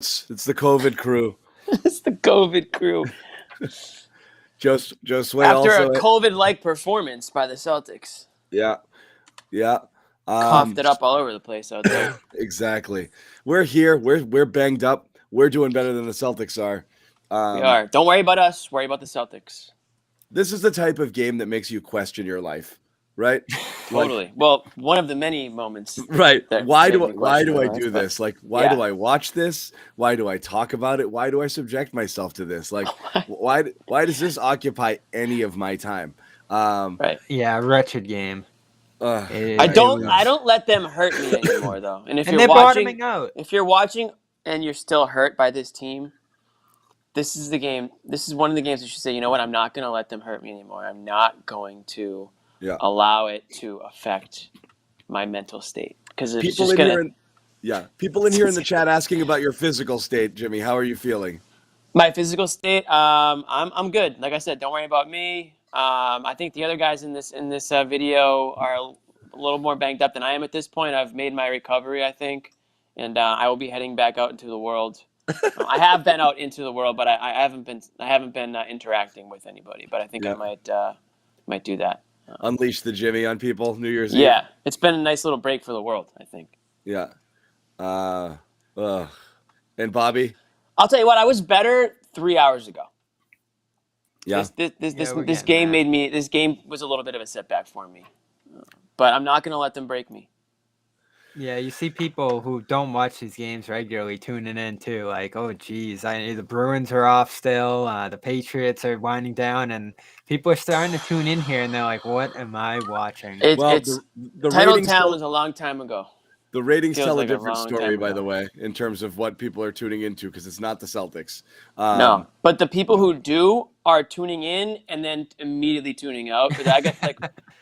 It's the COVID crew. It's the COVID crew. Joe Sway After also. a COVID-like performance by the Celtics. Yeah. Coughed it up all over the place out there. Exactly. We're here. We're banged up. We're doing better than the Celtics are. We are. Don't worry about us. Worry about the Celtics. This is the type of game that makes you question your life, right? Totally. Well, one of the many moments. Right. Why do I do this? this? Like, why do I watch this? Why do I talk about it? Why do I subject myself to this? Like, why does this occupy any of my time? Right. Yeah, wretched game. I don't let them hurt me anymore though. And if you're watching and you're still hurt by this team, this is the game. This is one of the games that you should say, you know what, I'm not going to let them hurt me anymore. I'm not going to allow it to affect my mental state because it's people just going to. People in here in the chat asking about your physical state, Jimmy. How are you feeling? My physical state, I'm good. Like I said, don't worry about me. I think the other guys in this video are a little more banged up than I am at this point. I've made my recovery, I think, and I will be heading back out into the world. I have been out into the world, but I haven't been interacting with anybody. But I think I might do that. Unleash the Jimmy on people New Year's Eve. Yeah, it's been a nice little break for the world, I think. Yeah. And Bobby? I'll tell you what, I was better 3 hours ago. Yeah. This game was a little bit of a setback for me. But I'm not going to let them break me. Yeah, you see people who don't watch these games regularly tuning in too, like, oh geez, the Bruins are off still, the Patriots are winding down, and people are starting to tune in here, and they're like, what am I watching? The Titletown was a long time ago. The ratings tell a different story, by the way, in terms of what people are tuning into, because it's not the Celtics. No, but the people who do are tuning in and then immediately tuning out. Because I get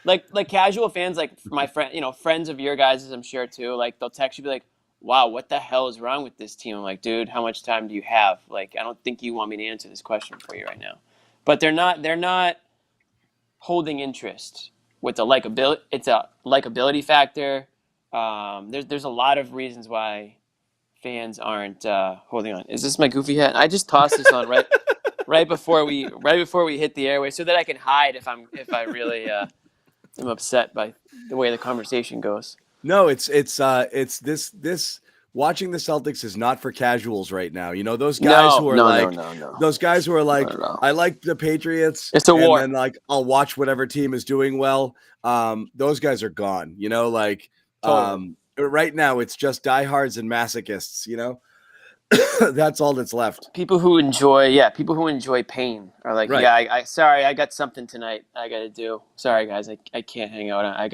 like casual fans, like my friends of your guys', I'm sure too. Like they'll text you, be like, "Wow, what the hell is wrong with this team?" I'm like, "Dude, how much time do you have? Like, I don't think you want me to answer this question for you right now." But they're not holding interest with the likability. It's a likability factor. There's a lot of reasons why fans aren't holding on. Is this my goofy hat? I just tossed this on right before we hit the airway so that I can hide if I really am upset by the way the conversation goes. No, it's this. Watching the Celtics is not for casuals right now. You know, those guys those guys who are like, I like the Patriots. It's a war. And then like, I'll watch whatever team is doing well. Those guys are gone. You know, like. Totally. Right now, it's just diehards and masochists. You know, that's all that's left. People who enjoy pain are like, right. Sorry, I got something tonight. I got to do. Sorry, guys, I can't hang out. I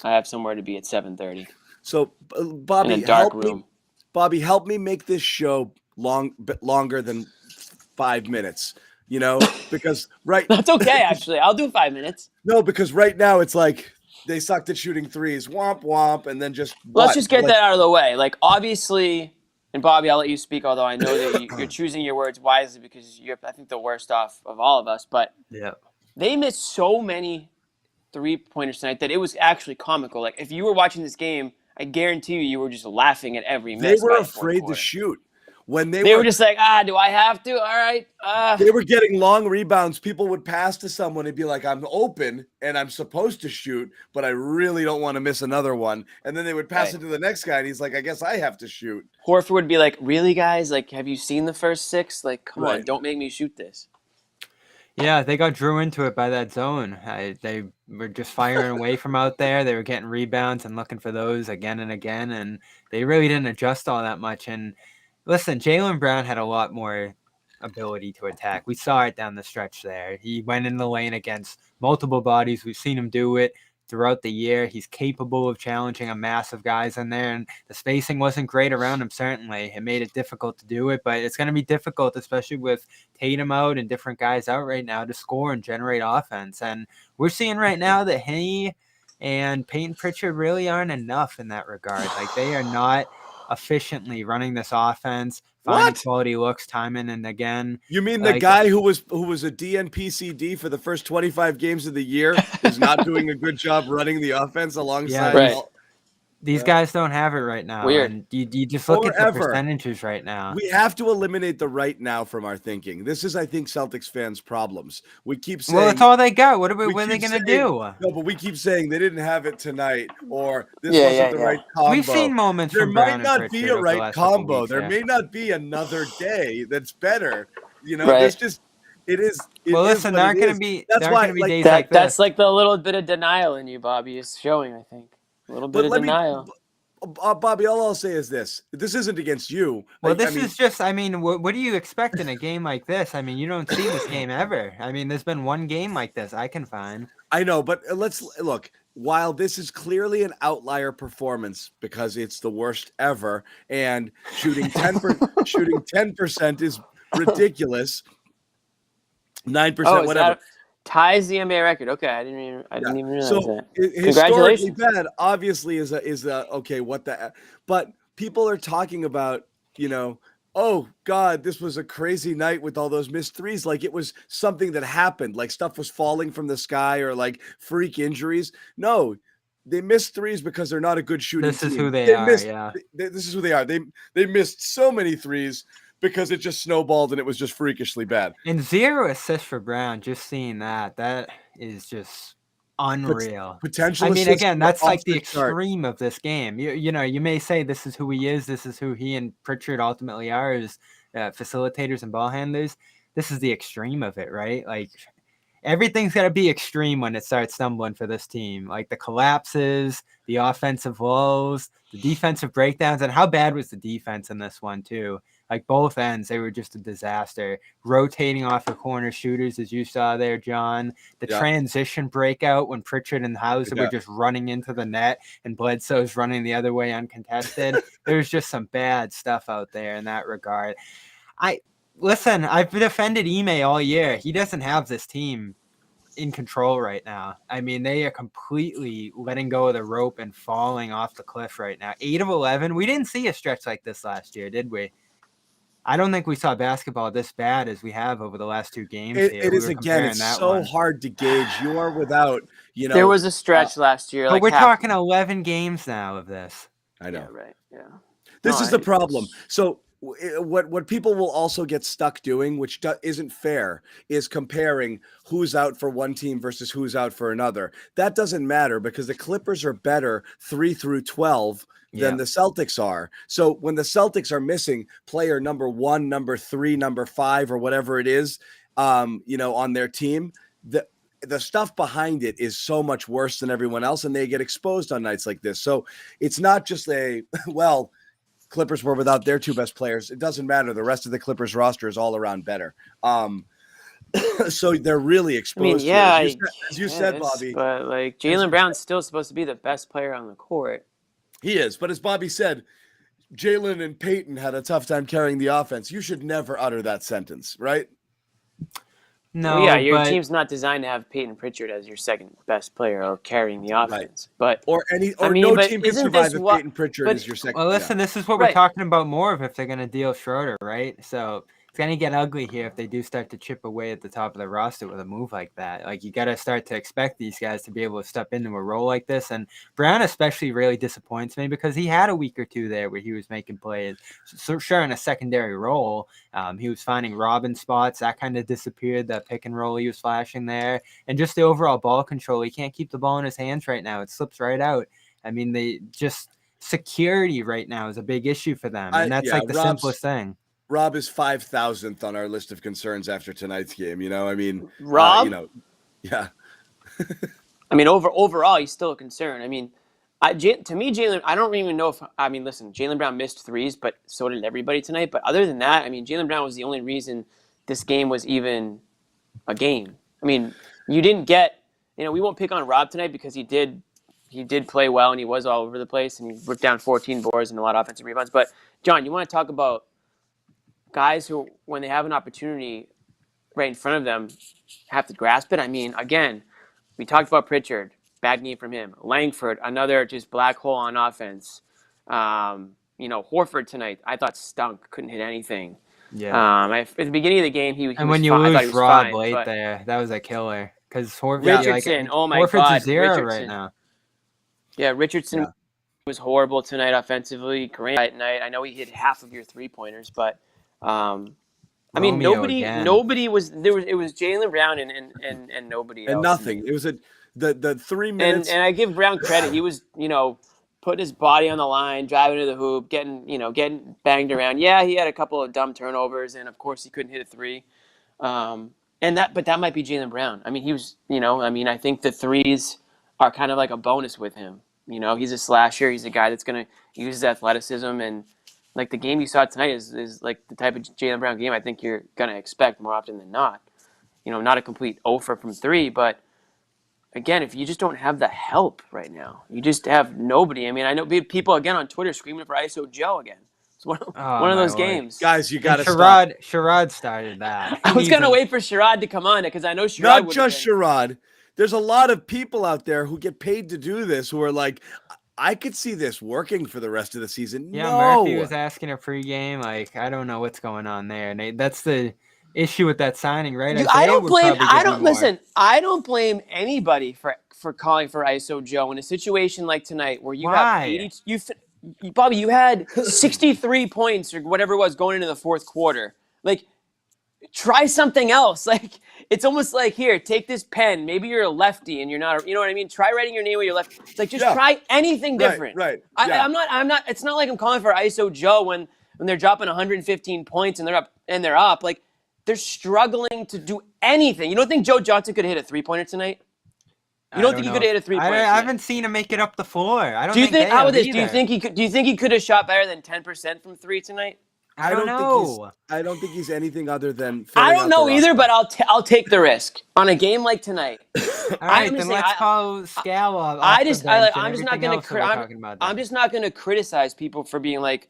have somewhere to be at 7:30. So, Bobby, in a dark room. Bobby, help me make this show bit longer than 5 minutes. You know, because that's okay. Actually, I'll do 5 minutes. No, because right now it's like. They sucked at shooting threes, womp womp, and then just. Let's just get that out of the way. Like obviously, and Bobby, I'll let you speak. Although I know that you're choosing your words wisely because you're, I think, the worst off of all of us. But they missed so many 3-pointers tonight that it was actually comical. Like if you were watching this game, I guarantee you were just laughing at every miss. They were afraid to shoot. When they were just like, do I have to? All right. They were getting long rebounds. People would pass to someone and be like, I'm open and I'm supposed to shoot, but I really don't want to miss another one. And then they would pass it to the next guy, and he's like, I guess I have to shoot. Horford would be like, really, guys? Like, have you seen the first 6? Like, come on, don't make me shoot this. Yeah, they got drew into it by that zone. They were just firing away from out there. They were getting rebounds and looking for those again and again, and they really didn't adjust all that much. And listen, Jaylen Brown had a lot more ability to attack. We saw it down the stretch there. He went in the lane against multiple bodies. We've seen him do it throughout the year. He's capable of challenging a mass of guys in there, and the spacing wasn't great around him, certainly. It made it difficult to do it, but it's going to be difficult, especially with Tatum out and different guys out right now, to score and generate offense. And we're seeing right now that he and Peyton Pritchard really aren't enough in that regard. Like, they are not efficiently running this offense, finding quality looks time in and again. You mean the guy who was a DNP-CD for the first 25 games of the year is not doing a good job running the offense alongside? Yeah, right. These guys don't have it right now. Weird. And you just look at the Forever. percentages right now. We have to eliminate the right now from our thinking. This is, I think, Celtics fans' problems. We keep saying, Well, that's all they got. What are they keep going to saying- do? No, but we keep saying they didn't have it tonight, or this Yeah, wasn't yeah, the yeah. right combo. We've seen moments There from might Brown and not Pritchard be a over the right last couple combo. weeks, There yeah. may not be another day that's better. You know, Right. this just it is. It Well, is listen, what there it aren't going is. to be That's why, like, days like this. That's like the little bit of denial in you, Bobby, is showing, I think. A little bit but of let me, denial. Bobby. All I'll say is this: this isn't against you. Well, I mean, is just, I mean, what do you expect in a game like this? I mean, you don't see this game ever. I mean, there's been one game like this I can find. I know, but let's look. While this is clearly an outlier performance because it's the worst ever, and shooting 10% is ridiculous. 9%, whatever. That ties the NBA record. Okay, I didn't even realize So that. historically Congratulations. bad, obviously, is a okay. What the? But people are talking about, oh God, this was a crazy night with all those missed threes. Like it was something that happened, like stuff was falling from the sky or like freak injuries. No, they missed threes because they're not a good shooting This team. is who they are, yeah. This is who they are. They missed so many threes because it just snowballed and it was just freakishly bad. And 0 assists for Brown, just seeing that is just unreal. Potential. I mean, assists again, were that's like off the chart. extreme of this game. You may say this is who he is. This is who he and Pritchard ultimately are as facilitators and ball handlers. This is the extreme of it, right? Like everything's got to be extreme when it starts stumbling for this team. Like the collapses, the offensive lows, the defensive breakdowns, and how bad was the defense in this one too? Like both ends, they were just a disaster. Rotating off the corner shooters, as you saw there, John. The transition breakout when Pritchard and Hauser were just running into the net and Bledsoe's running the other way uncontested. There's just some bad stuff out there in that regard. Listen, I've defended Ime all year. He doesn't have this team in control right now. I mean, they are completely letting go of the rope and falling off the cliff right now. 8 of 11. We didn't see a stretch like this last year, did we? I don't think we saw basketball this bad as we have over the last 2 games. It is, again, it's so hard to gauge. You are without, There was a stretch last year. But we're talking 11 games now of this. I know. Yeah, right. Yeah. This is the problem. So what people will also get stuck doing, which isn't fair, is comparing who's out for one team versus who's out for another. That doesn't matter because the Clippers are better 3 through 12 than the Celtics are. So when the Celtics are missing player number 1, number 3, number 5, or whatever it is, on their team, the stuff behind it is so much worse than everyone else, and they get exposed on nights like this. So it's not just Clippers were without their 2 best players. It doesn't matter. The rest of the Clippers roster is all around better. So they're really exposed. As you said, Bobby. But like Jaylen Brown's still supposed to be the best player on the court. He is. But as Bobby said, Jaylen and Peyton had a tough time carrying the offense. You should never utter that sentence, right? No, your team's not designed to have Peyton Pritchard as your second best player or carrying the offense. Right. But no team can survive if Peyton Pritchard is your second. Well, listen, this is what we're talking about more of if they're going to deal Schroeder, right? So it's going to get ugly here if they do start to chip away at the top of the roster with a move like that. Like you got to start to expect these guys to be able to step into a role like this. And Brown especially really disappoints me because he had a week or 2 there where he was making plays. So sure, in a secondary role, he was finding Robin spots. That kind of disappeared, that pick and roll he was flashing there. And just the overall ball control. He can't keep the ball in his hands right now. It slips right out. I mean, security right now is a big issue for them. And that's the simplest thing. Rob is 5,000th on our list of concerns after tonight's game. Rob, yeah. I mean, overall, he's still a concern. I mean, to me, Jaylen, I don't even know listen, Jaylen Brown missed threes, but so did everybody tonight. But other than that, I mean, Jaylen Brown was the only reason this game was even a game. I mean, you didn't get, we won't pick on Rob tonight because he did play well and he was all over the place and he ripped down 14 boards and a lot of offensive rebounds. But John, you want to talk about guys who, when they have an opportunity right in front of them, have to grasp it. I mean, again, we talked about Pritchard, bad game from him. Langford, another just black hole on offense. Horford tonight, I thought stunk, couldn't hit anything. Yeah. At the beginning of the game, he was and when you fine. lose Rob late there, that was a killer because Horford, Richardson, Horford's a 0 Richardson. right now. Yeah, Richardson was horrible tonight offensively. Grant tonight. I know he hit half of your 3-pointers, but I mean Romeo again. nobody was there. It was Jaylen Brown and nobody And else. nothing. It was the 3 minutes. And I give Brown credit. He was, putting his body on the line, driving to the hoop, getting banged around. Yeah, he had a couple of dumb turnovers, and of course he couldn't hit a three. But that might be Jaylen Brown. I mean, he was, I think the threes are kind of like a bonus with him. He's a slasher. He's a guy that's going to use his athleticism. And like the game you saw tonight is like the type of Jaylen Brown game I think you're going to expect more often than not. Not a complete 0 from 3, but again, if you just don't have the help right now, you just have nobody. I mean, I know people again on Twitter screaming for ISO Joe again. It's one of those games. Guys, you got to stop. Sherrod started that. I was going to wait for Sherrod to come on because I know Sherrod Not just Sherrod. There's a lot of people out there who get paid to do this who are like, I could see this working for the rest of the season. Yeah, no. Murphy was asking a pregame. Like, I don't know what's going on there. And that's the issue with that signing, right? I don't blame anybody for calling for ISO Joe in a situation like tonight where you have 80. Bobby, you had 63 points or whatever it was going into the fourth quarter. Like, try something else. Like, it's almost like, here, take this pen. Maybe you're a lefty and you're not. You know what I mean? Try writing your name with your left. Like, just try anything different. Right. I'm not. It's not like I'm calling for ISO Joe when they're dropping 115 points and they're up. Like, they're struggling to do anything. You don't think Joe Johnson could have hit a 3-pointer tonight? You don't think he could have hit a 3-pointer? I haven't seen him make it up the floor. I don't. Do you think how this? Do you think he could have shot better than 10% from 3 tonight? I don't know. I don't think he's anything other than. I don't know either, but I'll take the risk on a game like tonight. All right, then let's call Scala. I'm just not going to criticize people for being like,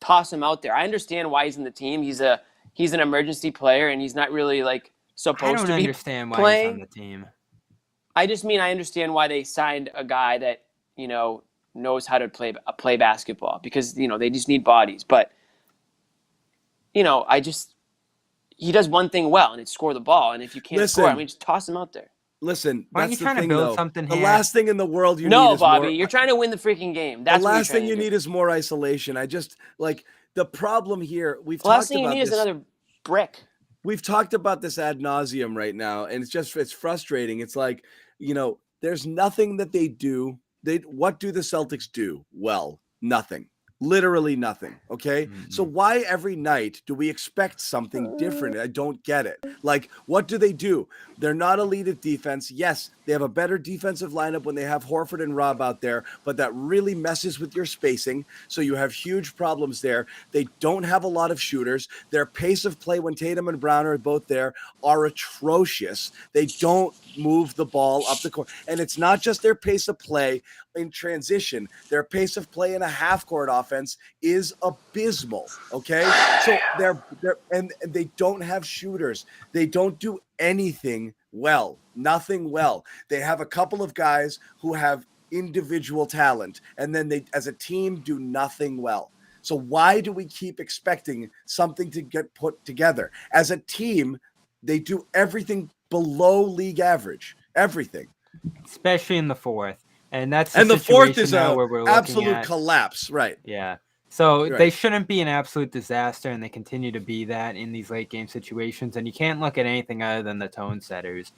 toss him out there. I understand why he's in the team. He's an emergency player, and he's not really like supposed to be. I don't understand why playing. he's on the team. I just mean I understand why they signed a guy that knows how to play basketball because they just need bodies. But he does one thing well, and it's score the ball. And if you can't score, I mean, just toss him out there. Listen, why are you trying to build something here? The last thing in the world you need is Bobby, more... you're trying to win the freaking game. That's the last thing you need is more isolation. I just like the problem here. The last thing you need is another brick. We've talked about this ad nauseum right now, and it's frustrating. It's like, there's nothing that they do. What do the Celtics do? Well, nothing. Literally nothing. Okay. Mm-hmm. So why every night do we expect something different? I don't get it. Like, what do? They're not elite at defense. Yes, they have a better defensive lineup when they have Horford and Rob out there, but that really messes with your spacing. So you have huge problems there. They don't have a lot of shooters. Their pace of play when Tatum and Brown are both there are atrocious. They don't move the ball up the court. And it's not just their pace of play in transition. Their pace of play in a half-court offense is abysmal. Okay, so they're and they don't have shooters. They don't do anything well. Nothing well. They have a couple of guys who have individual talent, and then they, as a team, do nothing well. So why do we keep expecting something to get put together? As a team, they do everything below league average. Everything, especially in the fourth. And that's the fourth is an absolute collapse, right? Yeah. So they shouldn't be an absolute disaster, and they continue to be that in these late game situations. And you can't look at anything other than the tone setters.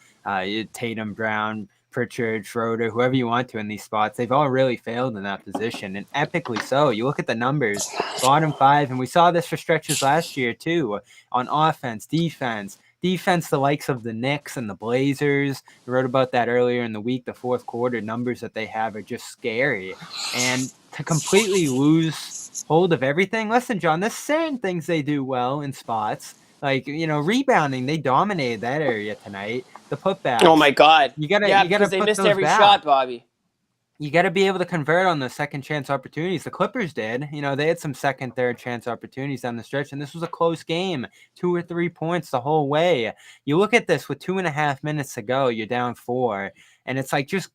Tatum, Brown, Pritchard, Schroeder, whoever you want to in these spots. They've all really failed in that position, and epically so. You look at the numbers, bottom 5, and we saw this for stretches last year too, on offense, defense, the likes of the Knicks and the Blazers. I wrote about that earlier in the week. The fourth quarter numbers that they have are just scary. And to completely lose hold of everything. Listen, John, there's certain things they do well in spots. Like, rebounding, they dominated that area tonight. The putbacks. Oh my God. You gotta they missed every shot, Bobby. You got to be able to convert on the second chance opportunities. The Clippers did. They had some second, third chance opportunities down the stretch, and this was a close game, 2 or 3 points the whole way. You look at this with 2.5 minutes to go, you're down 4, and it's like just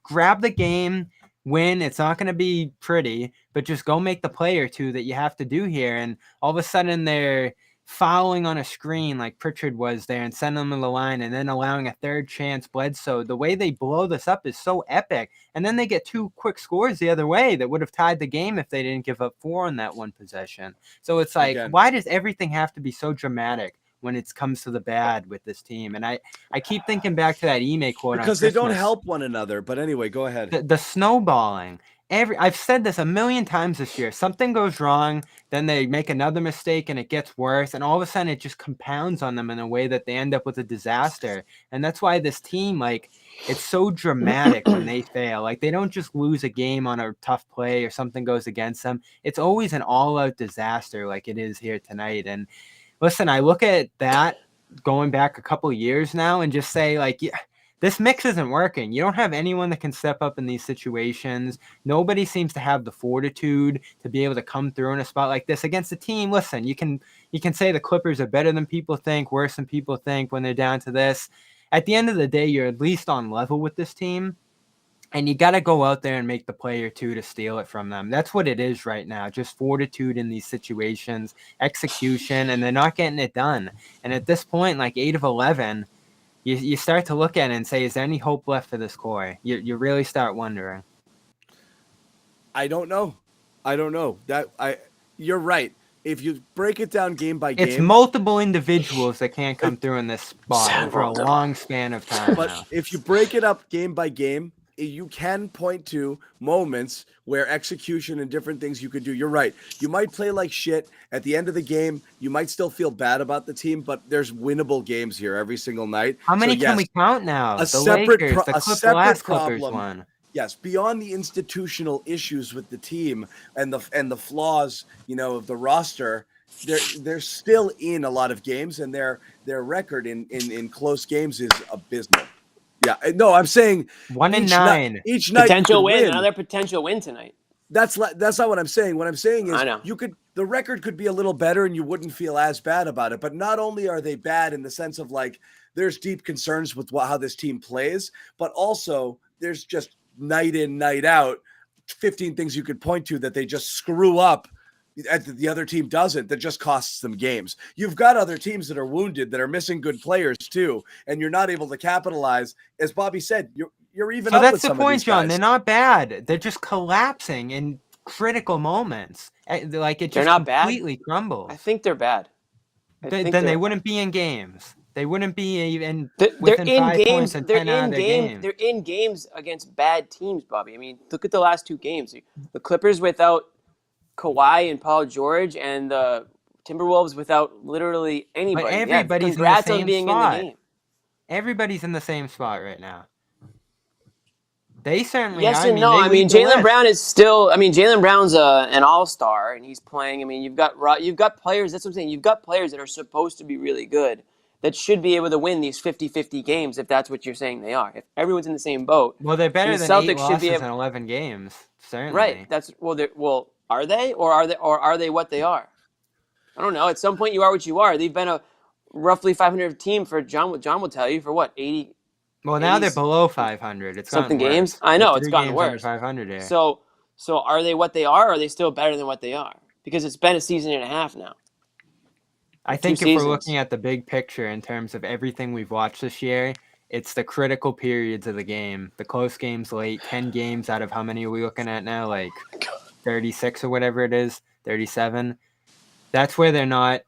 grab the game, win. It's not going to be pretty, but just go make the play or two that you have to do here. And all of a sudden they're fouling on a screen like Pritchard was there and sending them to the line and then allowing a third chance Bledsoe. The way they blow this up is so epic. And then they get 2 quick scores the other way that would have tied the game if they didn't give up 4 on that one possession. So it's like, why does everything have to be so dramatic when it comes to the bad with this team? And I keep thinking back to that Ime quote because they don't help one another. But anyway, go ahead. The snowballing. I've said this a million times this year. Something goes wrong, then they make another mistake and it gets worse, and all of a sudden it just compounds on them in a way that they end up with a disaster. And that's why this team, like, it's so dramatic when they fail. Like, they don't just lose a game on a tough play or something goes against them. It's always an all-out disaster like it is here tonight. And listen, I look at that going back a couple of years now and just say, like, yeah, this mix isn't working. You don't have anyone that can step up in these situations. Nobody seems to have the fortitude to be able to come through in a spot like this against a team. Listen, you can say the Clippers are better than people think, worse than people think when they're down to this. At the end of the day, you're at least on level with this team, and you got to go out there and make the play or two to steal it from them. That's what it is right now, just fortitude in these situations, execution, and they're not getting it done. And at this point, like 8 of 11, you start to look at it and say, is there any hope left for this core? You really start wondering. I don't know. You're right. If you break it down game by game, it's multiple individuals that can't come through in this spot for a long span of time. But if you break it up game by game, you can point to moments where execution and different things you could do. You're right. You might play like shit at the end of the game. You might still feel bad about the team, but there's winnable games here every single night. How many can we count now? A separate problem. One. Yes, beyond the institutional issues with the team and the flaws, of the roster, they're still in a lot of games, and their record in close games is abysmal. Yeah, no, I'm saying 1-9. Each night potential win, another potential win tonight. That's not what I'm saying. What I'm saying is the record could be a little better and you wouldn't feel as bad about it. But not only are they bad in the sense of like there's deep concerns with how this team plays, but also there's just night in, night out 15 things you could point to that they just screw up. The other team doesn't. That just costs them games. You've got other teams that are wounded, that are missing good players too, and you're not able to capitalize. As Bobby said, you're even. So that's the point, John. They're not bad. They're just collapsing in critical moments. Like it just completely crumbles. I think they're bad. Then they wouldn't be in games. They wouldn't be even. They're in games. They're in games against bad teams, Bobby. I mean, look at the last 2 games. The Clippers without Kawhi and Paul George, and the Timberwolves without literally anybody. But everybody's in the same spot. In the game. Everybody's in the same spot right now. They certainly. Yes and no. I mean, Jaylen Brown is still. I mean, Jaylen Brown's an all-star, and he's playing. I mean, you've got players. That's what I'm saying. You've got players that are supposed to be really good, that should be able to win these 50-50 games if that's what you're saying they are. If everyone's in the same boat. Well, they're better than Celtics 8 losses in 11 games. Certainly. Right. That's are they, or are they what they are? I don't know. At some point, you are what you are. They've been a roughly 500 team for John. John will tell you for what 80. Well, now they're below 500. It's something gotten games. Worse. I know it's gotten worse. 500 here. So are they what they are? Or are they still better than what they are? Because it's been a season and a half now. I think if we're looking at the big picture in terms of everything we've watched this year, it's the critical periods of the game. The close games late, 10 games out of how many are we looking at now? Like 36 or whatever it is, 37. That's where they're not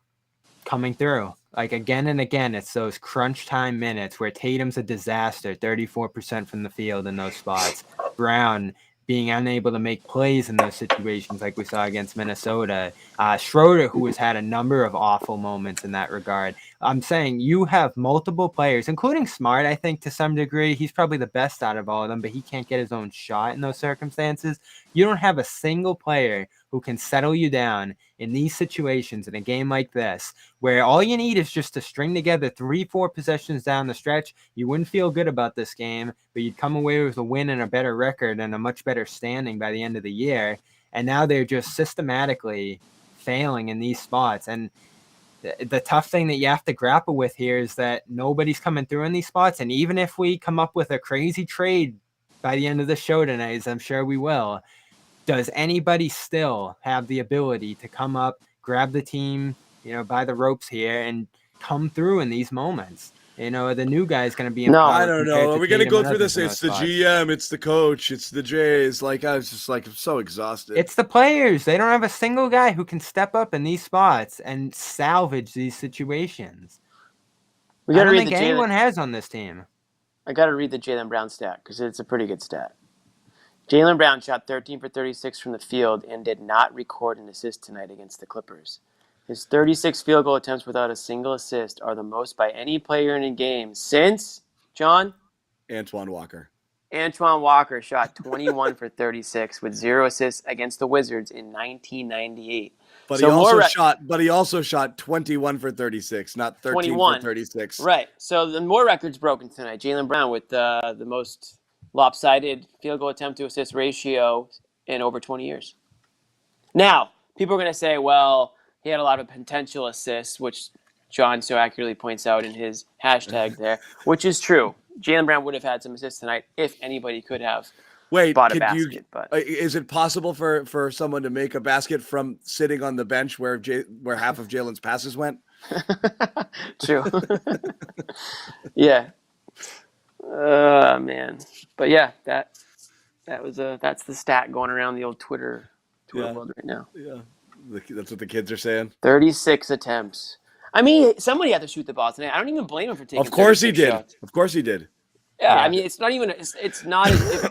coming through. Like again and again, it's those crunch time minutes where Tatum's a disaster, 34% from the field in those spots. Brown being unable to make plays in those situations like we saw against Minnesota. Schroeder, who has had a number of awful moments in that regard. I'm saying you have multiple players, including Smart, I think, to some degree. He's probably the best out of all of them, but he can't get his own shot in those circumstances. You don't have a single player who can settle you down in these situations in a game like this, where all you need is just to string together 3-4 possessions down the stretch. You wouldn't feel good about this game, but you'd come away with a win and a better record and a much better standing by the end of the year. And now they're just systematically failing in these spots. And the tough thing that you have to grapple with here is that nobody's coming through in these spots. And even if we come up with a crazy trade by the end of the show tonight, as I'm sure we will, does anybody still have the ability to come up, grab the team, by the ropes here and come through in these moments. The new guy is going to be No. empowered I don't compared know. to Are we going to Tatum go and through others this? in It's those the spots. GM, it's the coach, it's the Jays. Like, I was just like, I'm so exhausted. It's the players. They don't have a single guy who can step up in these spots and salvage these situations. We I got to don't read think the anyone Jaylen. has on this team. I got to read the Jaylen Brown stat because it's a pretty good stat. Jaylen Brown shot 13 for 36 from the field and did not record an assist tonight against the Clippers. His 36 field goal attempts without a single assist are the most by any player in a game since, John? Antoine Walker. Antoine Walker shot 21 for 36 with 0 assists against the Wizards in 1998. But So he also shot 21 for 36, not 13 21 for 36. Right. So the more records broken tonight. Jaylen Brown with the most lopsided field goal attempt to assist ratio in over 20 years. Now, people are going to say, well, he had a lot of potential assists, which John so accurately points out in his hashtag there, which is true. Jaylen Brown would have had some assists tonight if anybody could have bought a basket. But is it possible for someone to make a basket from sitting on the bench where half of Jalen's passes went? True. Yeah. Man. But yeah, that's the stat going around the old Twitter world right now. Yeah. That's what the kids are saying. 36 attempts. I mean, somebody had to shoot the ball tonight. I don't even blame him for taking. Of course he did. Shots. Of course he did. Yeah, I mean, it's not even. It's not.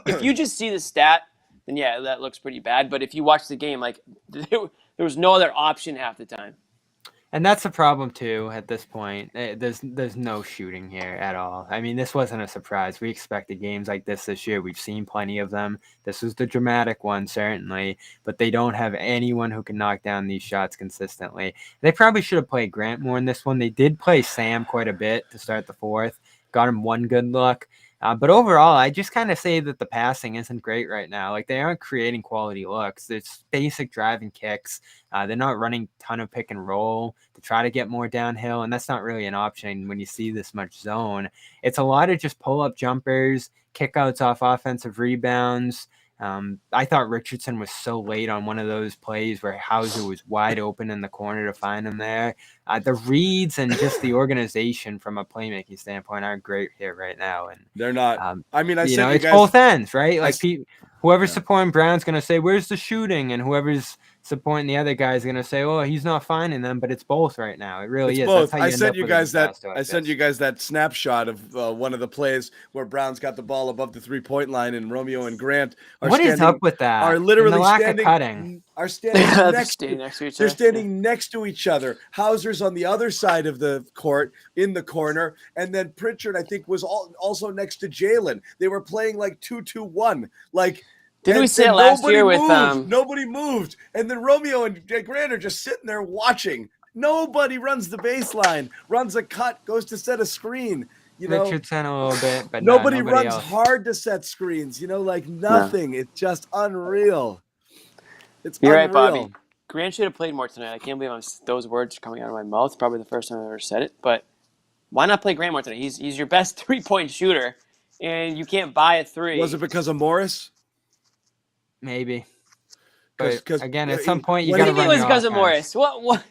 If you just see the stat, then yeah, that looks pretty bad. But if you watch the game, like there was no other option half the time. And that's the problem too. At this point, there's no shooting here at all. I mean, this wasn't a surprise. We expected games like this year. We've seen plenty of them. This was the dramatic one, certainly, but they don't have anyone who can knock down these shots consistently. They probably should have played Grant more in this one. They did play Sam quite a bit to start the fourth. Got him one good look. But overall, I just kind of say that the passing isn't great right now. Like, they aren't creating quality looks. It's basic driving kicks. They're not running a ton of pick and roll to try to get more downhill, and that's not really an option when you see this much zone. It's a lot of just pull-up jumpers, kickouts off offensive rebounds. I thought Richardson was so late on one of those plays where Hauser was wide open in the corner to find him there. The reads and just the organization from a playmaking standpoint aren't great here right now. And they're not. I mean, it's both ends, right? Like whoever's supporting Brown's going to say, "Where's the shooting?" and whoever's supporting the other guy is going to say, "Oh, he's not finding them." But it's both right now. It really is. Both. That's how I sent you guys that snapshot of one of the plays where Brown's got the ball above the 3-point line, and Romeo and Grant what is up with that? Are literally standing next to each other. They're standing next to each other. Hauser's on the other side of the court in the corner, and then Pritchard, I think, was also next to Jaylen. They were playing like 2-2-1, like. Didn't we say it last year with nobody moved, and then Romeo and Grant are just sitting there watching. Nobody runs the baseline, runs a cut, goes to set a screen. Richardson a little bit, but nobody runs else. hard to set screens. Like nothing. No. It's just unreal. You're right, Bobby. Grant should have played more tonight. I can't believe those words are coming out of my mouth. Probably the first time I've ever said it. But why not play Grant more tonight? He's your best 3-point shooter, and you can't buy a three. Was it because of Morris? Maybe. But again, at some point you got to run. It was because of Morris. What?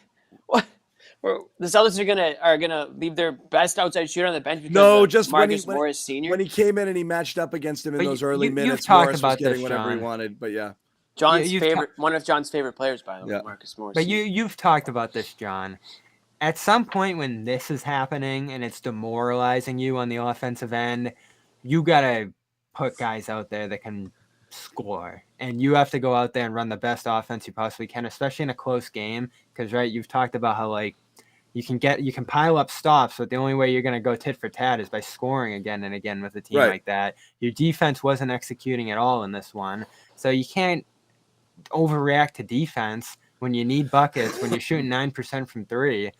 The Celtics are gonna leave their best outside shooter on the bench because Marcus Morris Sr. When he came in and he matched up against him in those early minutes, Morris was getting whatever he wanted. But yeah, one of John's favorite players, by the way, Marcus Morris. But you've talked about this, John. At some point when this is happening and it's demoralizing you on the offensive end, you gotta put guys out there that can score, and you have to go out there and run the best offense you possibly can, especially in a close game, because you've talked about how you can pile up stops, but the only way you're going to go tit for tat is by scoring again and again with a team like that. Your defense wasn't executing at all in this one, so you can't overreact to defense when you need buckets, when you're shooting 9% from three.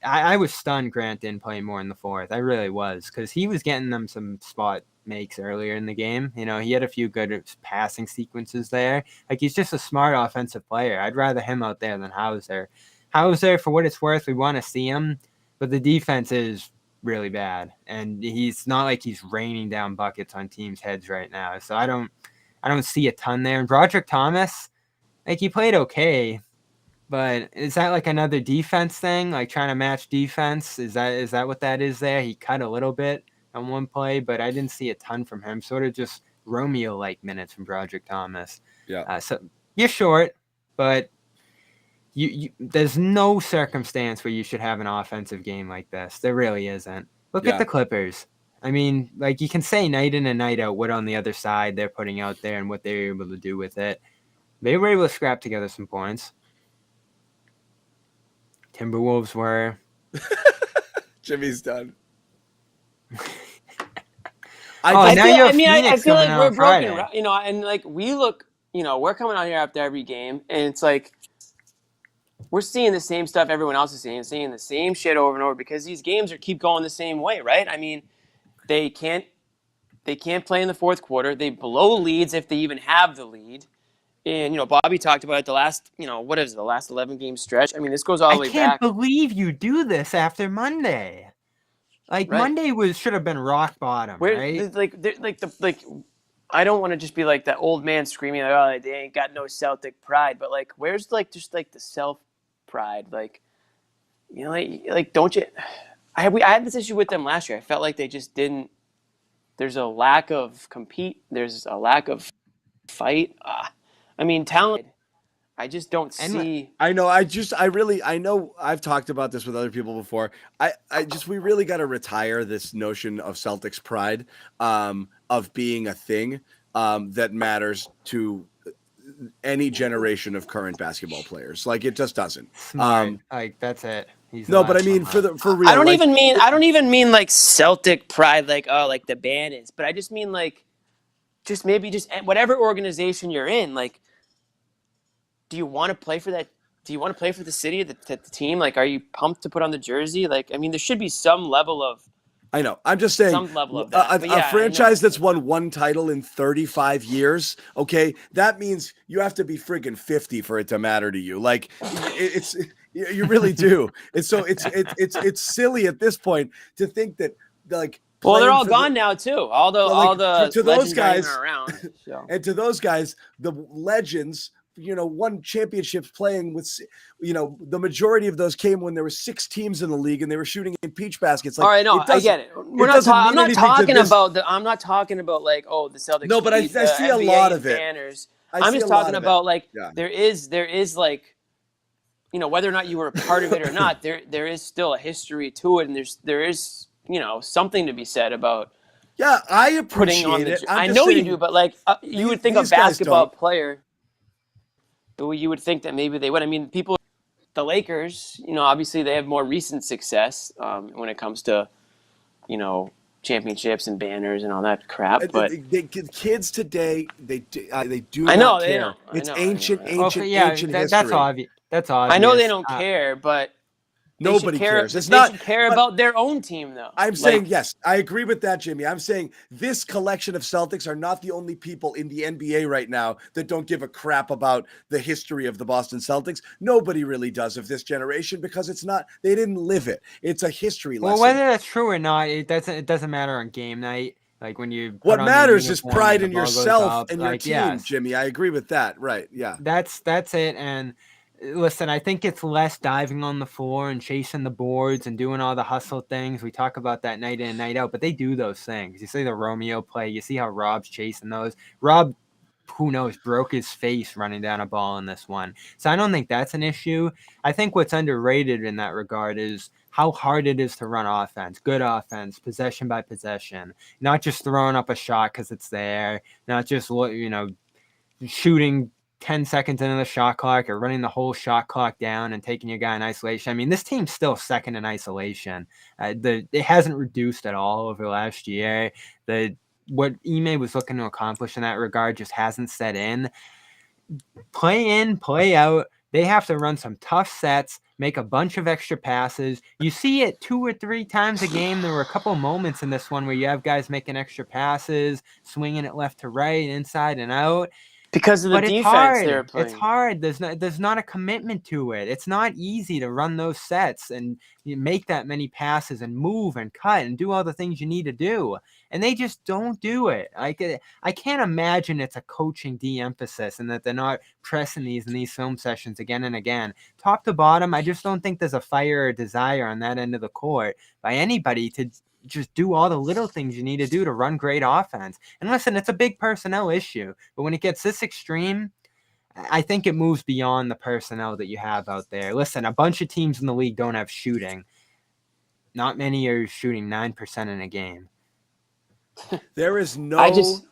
I was stunned Grant didn't play more in the fourth. I really was, because he was getting them some spot makes earlier in the game. He had a few good passing sequences there. He's just a smart offensive player. I'd rather him out there than Hauser. Hauser, for what it's worth, we want to see him, but the defense is really bad, and he's not like he's raining down buckets on teams' heads right now. So I don't see a ton there. And Broderick Thomas, he played okay, But is that like another defense thing, like trying to match defense? Is that what that is there? He cut a little bit on one play, but I didn't see a ton from him. Sort of just Romeo-like minutes from Broderick Thomas. Yeah. So you're short, but you there's no circumstance where you should have an offensive game like this. There really isn't. Look at the Clippers. I mean, like you can say night in and night out what on the other side they're putting out there and what they're able to do with it. They were able to scrap together some points. Timberwolves were. Jimmy's done. I Phoenix feel coming like out we're on Friday. broken, you know, and like we look, you know, we're coming out here after every game, and it's like we're seeing the same stuff everyone else is seeing the same shit over and over because these games keep going the same way, right? I mean, they can't play in the fourth quarter. They blow leads if they even have the lead. And, you know, Bobby talked about it the last, you know, what is it, the last 11-game stretch? I mean, this goes all the way back. I can't believe you do this after Monday. Like, right. Monday should have been rock bottom, right? I don't want to just be like that old man screaming, like, oh, they ain't got no Celtic pride. But, like, where's, like, just, like, the self-pride? Like, you know, like don't you – I had this issue with them last year. I felt like they just didn't – there's a lack of compete. There's a lack of fight. I mean, talent. I just don't see. I know. I know. I've talked about this with other people before. We really got to retire this notion of Celtics pride, of being a thing that matters to any generation of current basketball players. Like it just doesn't. Smart. Like that's it. But I mean, for real. I don't even mean like Celtic pride, like like the band is, but I just mean like, just whatever organization you're in, like. Do you want to play for that? Do you want to play for the city, the team? Like, are you pumped to put on the jersey? Like, I mean, there should be some level of. I know. I'm just saying. Some level of that. A franchise that's won one title in 35 years. Okay, that means you have to be friggin' 50 for it to matter to you. Like, you really do. And so it's silly at this point to think that like. Well, they're all gone now too. All the to those guys are around. So. And to those guys, the legends. You know, won championships playing with, you know, the majority of those came when there were 6 teams in the league and they were shooting in peach baskets. Like, all right, no, I get it. I'm not talking about like, oh, the Celtics. No, but I see a lot of it. Banners. I'm just talking about like there is like, you know, whether or not you were a part of it or not, there is still a history to it, and there is you know something to be said about. Yeah, I appreciate it. I know you do, but like you would think a basketball player. You would think that maybe they would. I mean, the Lakers, you know, obviously they have more recent success when it comes to, you know, championships and banners and all that crap. But kids today, they do. I know not they care. don't. It's ancient history. That's obvious. That's obvious. I know they don't care, but. Nobody cares. They should care about their own team, though. I'm saying, yes, I agree with that, Jimmy. I'm saying this collection of Celtics are not the only people in the NBA right now that don't give a crap about the history of the Boston Celtics. Nobody really does of this generation because they didn't live it. It's a history lesson. Well, whether that's true or not, it doesn't matter on game night. Like when you what matters is pride in yourself and your like, team, yes. Jimmy. I agree with that. Right. Yeah. That's it. And listen, I think it's less diving on the floor and chasing the boards and doing all the hustle things. We talk about that night in and night out, but they do those things. You see the Romeo play. You see how Rob's chasing those. Rob, who knows, broke his face running down a ball in this one. So I don't think that's an issue. I think what's underrated in that regard is how hard it is to run offense, good offense, possession by possession, not just throwing up a shot because it's there, not just, you know, shooting 10 seconds into the shot clock or running the whole shot clock down and taking your guy in isolation. I mean, this team's still second in isolation. It hasn't reduced at all over last year. What Ime was looking to accomplish in that regard just hasn't set in. Play in, play out. They have to run some tough sets, make a bunch of extra passes. You see it 2 or 3 times a game. There were a couple moments in this one where you have guys making extra passes, swinging it left to right, inside and out. Because of the But it's defense they're hard. It's playing. hard. There's not a commitment to it. It's not easy to run those sets and you make that many passes and move and cut and do all the things you need to do. And they just don't do it. I can't imagine it's a coaching de-emphasis and that they're not pressing these in these film sessions again and again. Top to bottom, I just don't think there's a fire or desire on that end of the court by anybody to just do all the little things you need to do to run great offense. And listen, it's a big personnel issue, but when it gets this extreme, I think it moves beyond the personnel that you have out there. Listen, a bunch of teams in the league don't have shooting. Not many are shooting 9% in a game. There is no.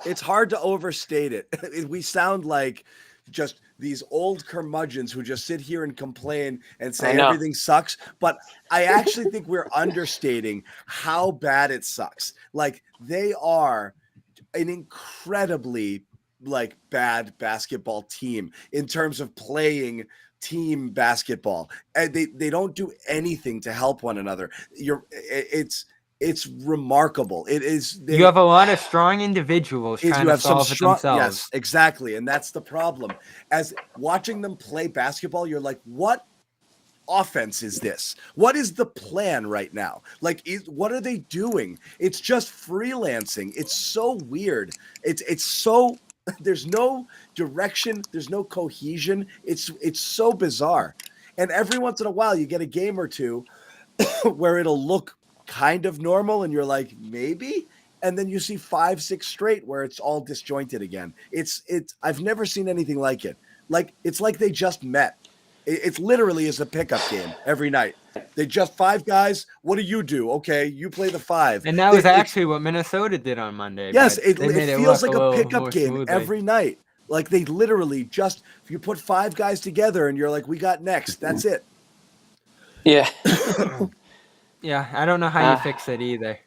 It's hard to overstate it. We sound like just these old curmudgeons who just sit here and complain and say everything sucks. But I actually think we're understating how bad it sucks. Like, they are an incredibly bad basketball team in terms of playing team basketball. And they don't do anything to help one another. It's remarkable. It is. You have a lot of strong individuals trying to solve it themselves. Yes, exactly. And that's the problem. As watching them play basketball, you're like, what offense is this? What is the plan right now? Like, what are they doing? It's just freelancing. It's so weird. It's so, there's no direction. There's no cohesion. It's so bizarre. And every once in a while you get a game or two where it'll look kind of normal and you're like, maybe, and then you see 5-6 straight where it's all disjointed again. It's I've never seen anything like it. Like, it's like they just met. It's literally is a pickup game every night. They just 5 guys. What do you do? Okay, you play the 5. And that was actually what Minnesota did on Monday. Yes, it feels like a pickup game smoothly every night. Like, they literally just, if you put 5 guys together and you're like, we got next, that's it. Yeah. Yeah, I don't know how you fix it either.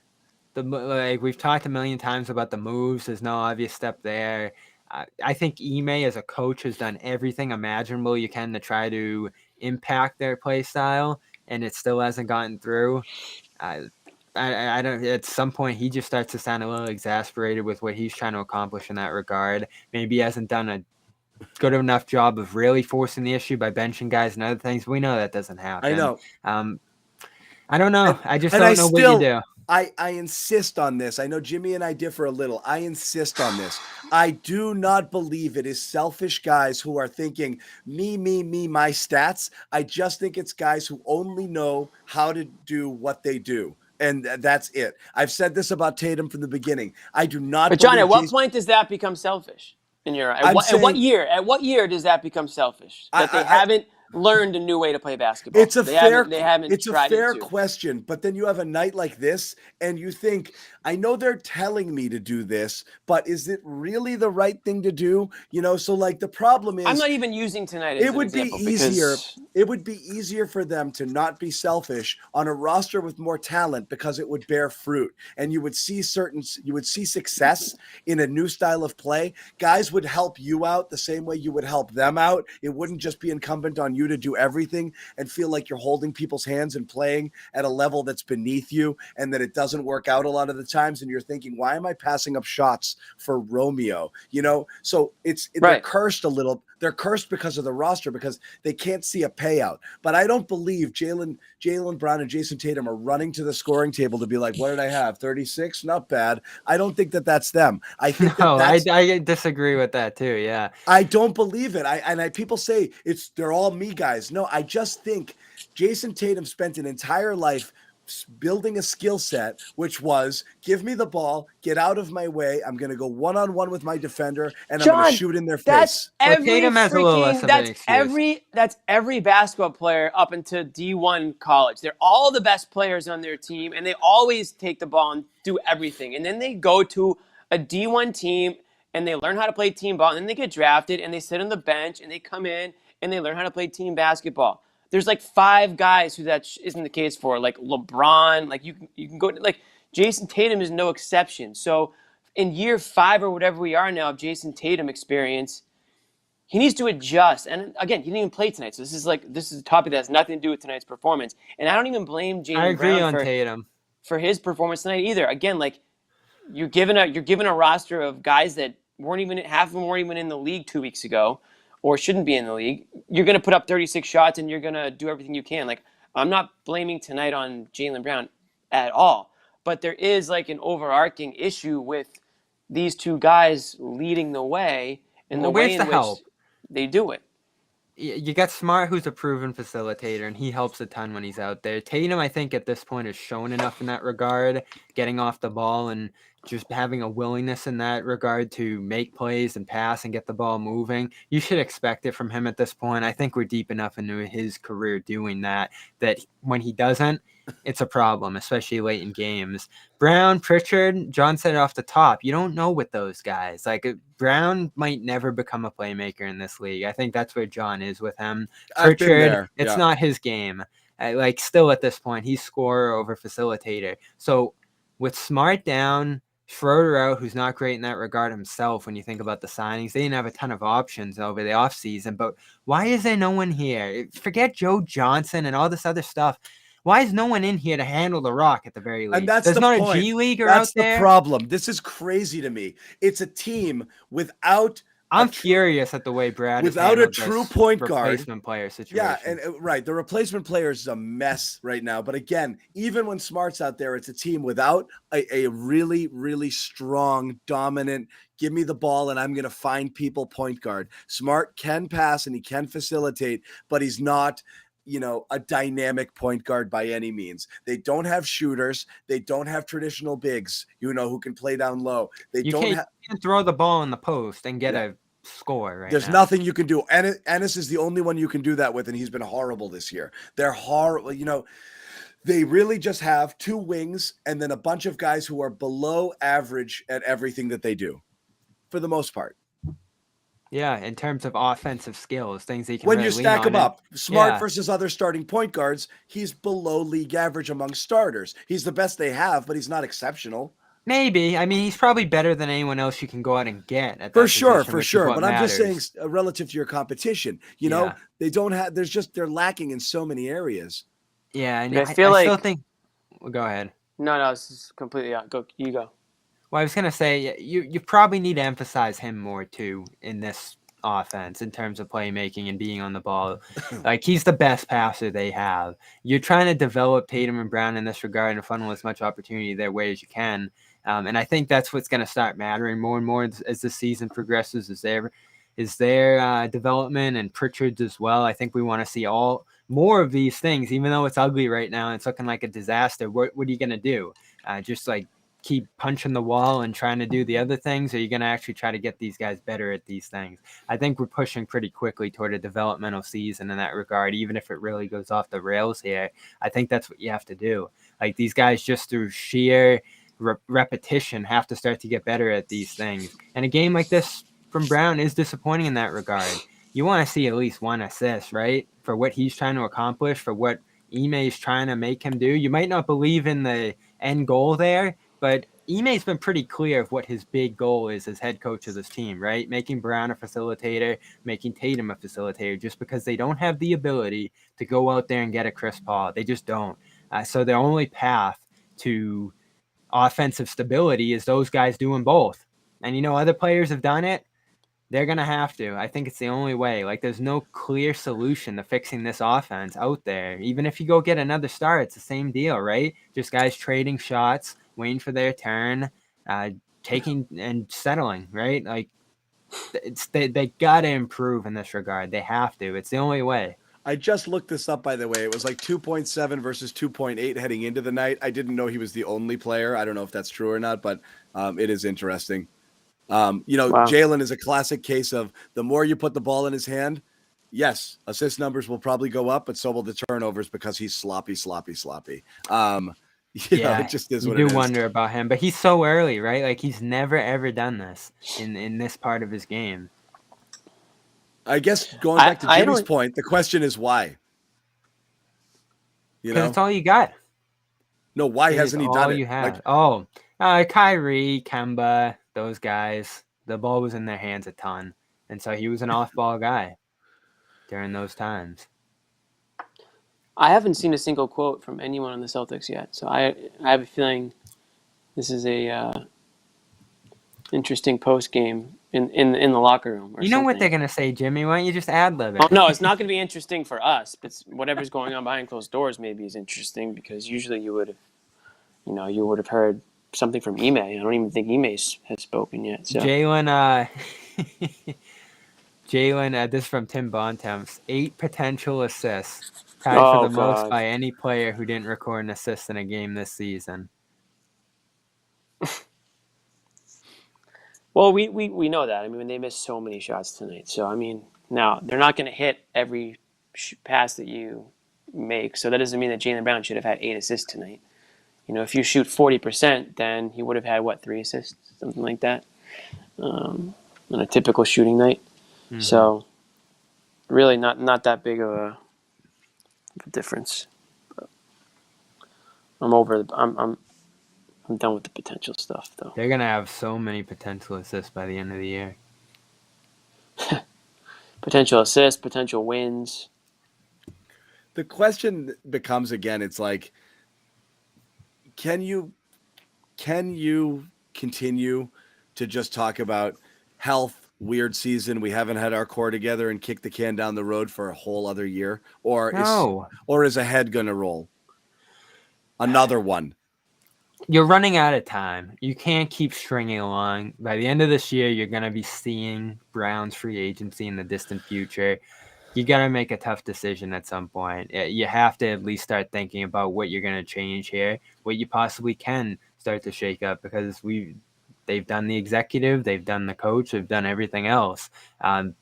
We've talked a million times about the moves. There's no obvious step there. I think Ime as a coach has done everything imaginable you can to try to impact their play style, and it still hasn't gotten through. I don't. At some point, he just starts to sound a little exasperated with what he's trying to accomplish in that regard. Maybe he hasn't done a good enough job of really forcing the issue by benching guys and other things. We know that doesn't happen. I know. I don't know. I just don't know what you do. I insist on this. I know Jimmy and I differ a little. I insist on this. I do not believe it is selfish guys who are thinking, me, my stats. I just think it's guys who only know how to do what they do. And that's it. I've said this about Tatum from the beginning. I do not. But John, at what point does that become selfish in your eye? At what year? At what year does that become selfish? That they haven't learned a new way to play basketball. It's a fair to. question, but then you have a night like this and you think, I know they're telling me to do this, but is it really the right thing to do? You know, so like the problem is, I'm not even using tonight as it would be easier. It would be easier for them to not be selfish on a roster with more talent because it would bear fruit and you would see success in a new style of play. Guys would help you out the same way you would help them out. It wouldn't just be incumbent on you to do everything and feel like you're holding people's hands and playing at a level that's beneath you and that it doesn't work out a lot of the times and you're thinking, why am I passing up shots for Romeo? You know, so they're cursed a little. They're cursed because of the roster because they can't see a payout. But I don't believe Jaylen Brown and Jayson Tatum are running to the scoring table to be like, what did I have? 36? Not bad. I don't think that that's them. I think I disagree with that too. Yeah. I don't believe it. People say they're all me guys. No, I just think Jayson Tatum spent an entire life building a skill set, which was give me the ball, get out of my way. I'm going to go one-on-one with my defender, and John, I'm going to shoot in their that's face. Tatum has a little less of an excuse. That's every basketball player up into D1 college. They're all the best players on their team, and they always take the ball and do everything. And then they go to a D1 team, and they learn how to play team ball, and then they get drafted, and they sit on the bench, and they come in, and they learn how to play team basketball. There's like 5 guys who that isn't the case for, like LeBron. Like you can go like Jayson Tatum is no exception. So in year 5 or whatever we are now of Jayson Tatum experience, he needs to adjust. And again, he didn't even play tonight. So this is a topic that has nothing to do with tonight's performance. And I don't even blame Jaylen Brown Tatum for his performance tonight either. Again, like you're given a roster of guys that half of them weren't even in the league 2 weeks ago, or shouldn't be in the league. You're going to put up 36 shots and you're going to do everything you can. Like, I'm not blaming tonight on Jaylen Brown at all, but there is like an overarching issue with these two guys leading the way in the Well, way where's the in which help? they do it. You got Smart, who's a proven facilitator, and he helps a ton when he's out there. Tatum, I think, at this point has shown enough in that regard, getting off the ball and just having a willingness in that regard to make plays and pass and get the ball moving. You should expect it from him at this point. I think we're deep enough into his career doing that when he doesn't, it's a problem, especially late in games. Brown, Pritchard, John said it off the top. You don't know with those guys. Like, Brown might never become a playmaker in this league. I think that's where John is with him. I've been Pritchard, there. it's Yeah. not his game. Like, still at this point, he's scorer over facilitator. So with Smart down, Schroeder out, who's not great in that regard himself when you think about the signings. They didn't have a ton of options over the offseason, but why is there no one here? Forget Joe Johnson and all this other stuff. Why is no one in here to handle the rock at the very least? And that's There's the not point. a G Leaguer That's out the there. problem. This is crazy to me. It's a team without I'm furious at the way Brad without a has true this point guard. replacement player situation. Yeah, and right, the replacement player is a mess right now. But again, even when Smart's out there, it's a team without a really, really strong, dominant, give me the ball and I'm going to find people point guard. Smart can pass and he can facilitate, but he's not, a dynamic point guard by any means. They don't have shooters. They don't have traditional bigs, who can play down low. You can't throw the ball in the post and get a score right There's now. nothing you can do. Ennis is the only one you can do that with, and he's been horrible this year. They're horrible. They really just have two wings and then a bunch of guys who are below average at everything that they do, for the most part. Yeah, in terms of offensive skills, things he can when really you stack lean him on. up, Smart versus other starting point guards, he's below league average among starters. He's the best they have, but he's not exceptional. Maybe. I mean, he's probably better than anyone else you can go out and get at that For sure. But I'm just saying, relative to your competition, they don't have. They're lacking in so many areas. Yeah, and I feel like. Still think. Well, go ahead. No, this is completely out. You go. Well, I was gonna say you probably need to emphasize him more too in this offense in terms of playmaking and being on the ball. Like, he's the best passer they have. You're trying to develop Tatum and Brown in this regard and funnel as much opportunity their way as you can. And I think that's what's going to start mattering more and more as the season progresses. Is their development and Pritchard's as well. I think we want to see more of these things, even though it's ugly right now and it's looking like a disaster. What are you going to do? Just like keep punching the wall and trying to do the other things? Or are you going to actually try to get these guys better at these things? I think we're pushing pretty quickly toward a developmental season in that regard, even if it really goes off the rails here. I think that's what you have to do. Like, these guys just through sheer repetition have to start to get better at these things. And a game like this from Brown is disappointing in that regard. You want to see at least one assist, right? For what he's trying to accomplish, for what Ime is trying to make him do. You might not believe in the end goal there, but Ime's been pretty clear of what his big goal is as head coach of this team, right? Making Brown a facilitator, making Tatum a facilitator, just because they don't have the ability to go out there and get a Chris Paul. They just don't. So their only path to offensive stability is those guys doing both. And, other players have done it. They're going to have to. I think it's the only way. Like, there's no clear solution to fixing this offense out there. Even if you go get another star, it's the same deal, right? Just guys trading shots, waiting for their turn, taking and settling, right? Like, they got to improve in this regard. They have to. It's the only way. I just looked this up, by the way. It was like 2.7 versus 2.8 heading into the night. I didn't know he was the only player. I don't know if that's true or not, but it is interesting. Wow. Jaylen is a classic case of the more you put the ball in his hand, yes, assist numbers will probably go up, but so will the turnovers because he's sloppy. It just is what it is. You do wonder about him, but he's so early, right? Like, he's never, ever done this in this part of his game. I guess going back to Jimmy's point, the question is why? Because it's all you got. No, why hasn't he done it? All you have. Kyrie, Kemba, those guys, the ball was in their hands a ton. And so he was an off-ball guy during those times. I haven't seen a single quote from anyone on the Celtics yet. So I have a feeling this is a interesting post game in the locker room or You know something. what they're gonna say, Jimmy? Why don't you just ad-lib it? Oh no, it's not going to be interesting for us. But whatever's going on behind closed doors maybe is interesting because usually you would have heard something from Ime. I don't even think Ime has spoken yet. So Jalen, this is from Tim Bontemps. 8 potential assists, tied for oh the most god. by any player who didn't record an assist in a game this season. Well, we know that. I mean, they missed so many shots tonight. So I mean, now they're not going to hit every pass that you make. So that doesn't mean that Jaylen Brown should have had 8 assists tonight. If you shoot 40%, then he would have had 3 assists, something like that, on a typical shooting night. Mm-hmm. So really not that big of a difference. But I'm done with the potential stuff though. They're gonna have so many potential assists by the end of the year. Potential assists, potential wins. The question becomes again, it's like, can you continue to just talk about health, weird season, we haven't had our core together, and kick the can down the road for a whole other year? Or is a head going to roll? Another one. You're running out of time. You can't keep stringing along. By the end of this year, you're going to be seeing Brown's free agency in the distant future. You got to make a tough decision at some point. You have to at least start thinking about what you're going to change here, what you possibly can start to shake up, because they've done the executive, they've done the coach, they've done everything else. Not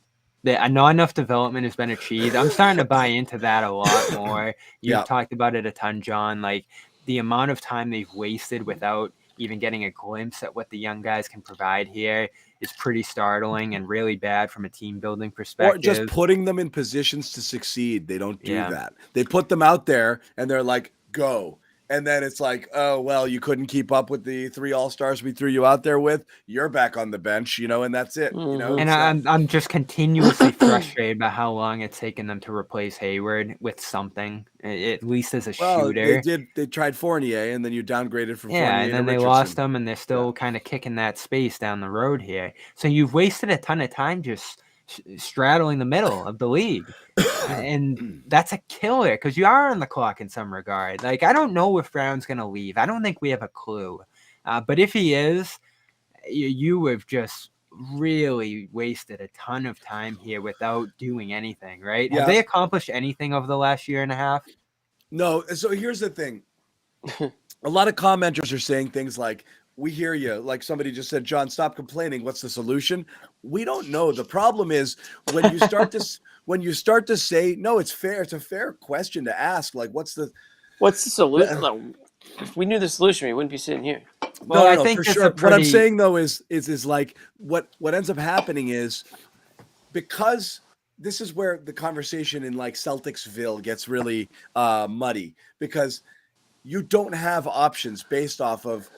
enough development has been achieved. I'm starting to buy into that a lot more. You've talked about it a ton, John. Like, the amount of time they've wasted without even getting a glimpse at what the young guys can provide here is pretty startling and really bad from a team building perspective. Or just putting them in positions to succeed. They don't do that. They put them out there and they're like, go. And then it's like, oh, well, you couldn't keep up with the 3 all-stars we threw you out there with. You're back on the bench, and that's it. Mm-hmm. And I'm just continuously frustrated by how long it's taken them to replace Hayward with something, at least as a shooter. They tried Fournier, and then you downgraded from Fournier. Yeah, and then they lost him, and they're still kind of kicking that space down the road here. So you've wasted a ton of time just straddling the middle of the league. And that's a killer because you are on the clock in some regard. Like, I don't know if Brown's going to leave. I don't think we have a clue. But if he is, you have just really wasted a ton of time here without doing anything, right? Yeah. Have they accomplished anything over the last year and a half? No. So here's the thing. A lot of commenters are saying things like, we hear you. Like somebody just said, John, stop complaining. What's the solution? We don't know. The problem is when you start to say, no, it's fair. It's a fair question to ask. Like, what's the solution? If we knew the solution, we wouldn't be sitting here. Well, no, I think for sure. What I'm saying though is like what ends up happening is, because this is where the conversation in like Celticsville gets really muddy, because you don't have options based off of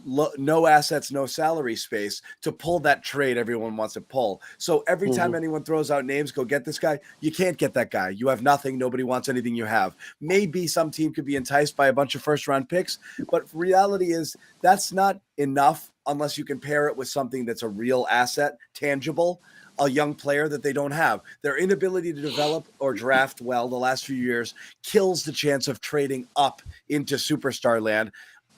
no assets, no salary space to pull that trade everyone wants to pull. So every time anyone throws out names, go get this guy, you can't get that guy. You have nothing. Nobody wants anything you have. Maybe some team could be enticed by a bunch of first-round picks, but reality is that's not enough unless you can pair it with something that's a real asset, tangible, a young player that they don't have. Their inability to develop or draft well the last few years kills the chance of trading up into superstar land.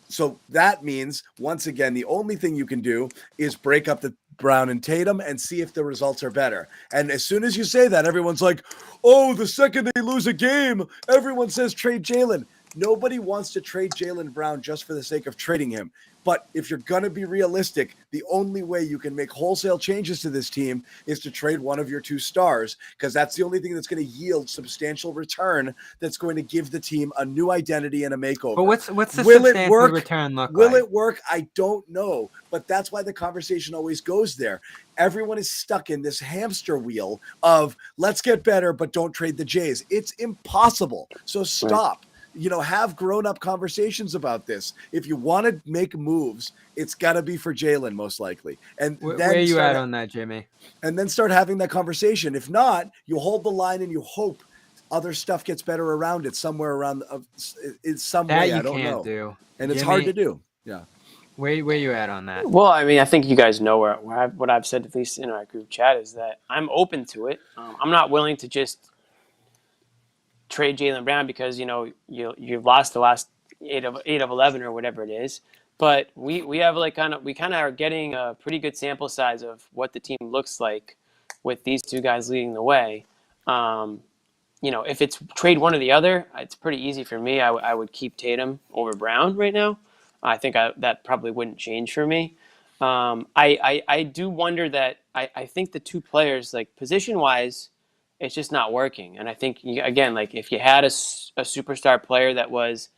So that means, once again, the only thing you can do is break up the Brown and Tatum and see if the results are better. And as soon as you say that, everyone's like, oh, the second they lose a game, everyone says trade Jaylen. Nobody wants to trade Jaylen Brown just for the sake of trading him. But if you're going to be realistic, the only way you can make wholesale changes to this team is to trade one of your 2 stars, because that's the only thing that's going to yield substantial return that's going to give the team a new identity and a makeover. But what's the substantial return look like? Will it work? I don't know. But that's why the conversation always goes there. Everyone is stuck in this hamster wheel of let's get better, but don't trade the Jays. It's impossible. So stop. Right. Have grown-up conversations about this. If you want to make moves, it's got to be for Jaylen, most likely. And where are you at on that, Jimmy? And then start having that conversation. If not, you hold the line and you hope other stuff gets better around it somewhere around in some way. I don't know. Do. And it's hard to do. Yeah. Where you at on that? Well, I mean, I think you guys know what I've said, at least in our group chat, is that I'm open to it. I'm not willing to just trade Jaylen Brown because you've lost the last eight of 11 or whatever it is. But we have we kind of are getting a pretty good sample size of what the team looks like with these two guys leading the way. If it's trade one or the other, it's pretty easy for me. I would keep Tatum over Brown right now. I think that probably wouldn't change for me. I do wonder that I think the two players, like position wise, it's just not working. And I think again, like if you had a superstar player that was,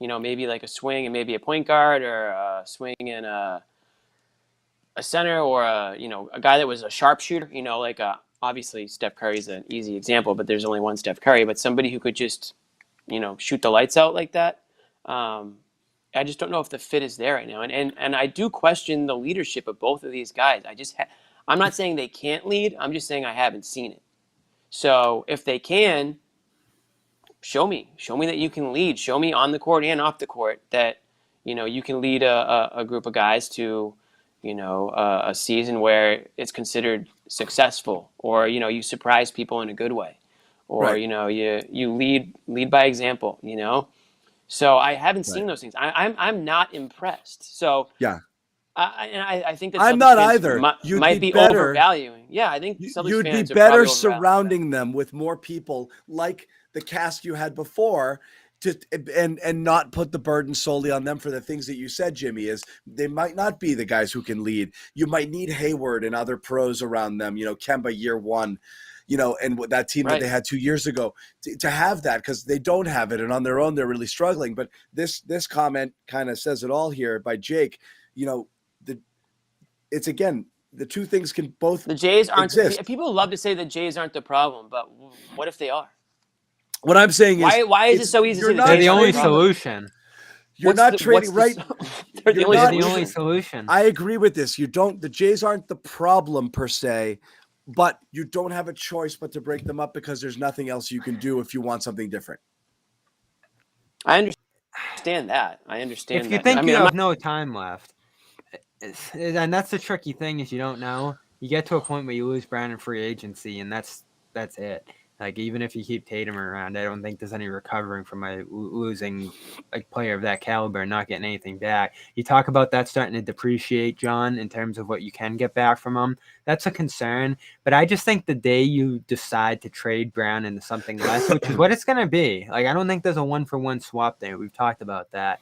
maybe like a swing and maybe a point guard, or a swing and a center, or a guy that was a sharpshooter, obviously Steph Curry's an easy example, but there's only one Steph Curry, but somebody who could just, shoot the lights out like that. I just don't know if the fit is there right now. And I do question the leadership of both of these guys. I'm not saying they can't lead. I'm just saying I haven't seen it. So if they can, show me that you can lead. Show me on the court and off the court that, you can lead a group of guys to, a season where it's considered successful, or, you surprise people in a good way, or, Right. You lead by example, So I haven't seen those things. I'm not impressed. So Yeah. I think that I'm Celtics not fans either. might be better. overvaluing. Yeah, I think Celtics You'd be fans are better probably overvaluing surrounding them with more people like the cast you had before, and not put the burden solely on them for the things that you said, Jimmy. Is they might not be the guys who can lead. You might need Hayward and other pros around them. Kemba year one. And that team that they had 2 years ago to have that, because they don't have it, and on their own they're really struggling. But this comment kind of says it all here by Jake. It's again, the two things can both The Jays aren't. exist. People love to say the Jays aren't the problem, but what if they are? What I'm saying is, why is it so easy to say the They're Jays the aren't only the problem? solution. You're not trading right. They're the You're only not- They're the solution. only solution. I agree with this. The Jays aren't the problem per se, but you don't have a choice but to break them up, because there's nothing else you can do if you want something different. I understand that. I understand If you that. think I mean, you I'm have no time left, and that's the tricky thing, is you don't know. You get to a point where you lose Brown in free agency, and that's it. Like, even if you keep Tatum around, I don't think there's any recovering from losing a player of that caliber and not getting anything back. You talk about that starting to depreciate, John, in terms of what you can get back from him. That's a concern. But I just think the day you decide to trade Brown into something less, which is what it's going to be. Like, I don't think there's a one-for-one swap there. We've talked about that.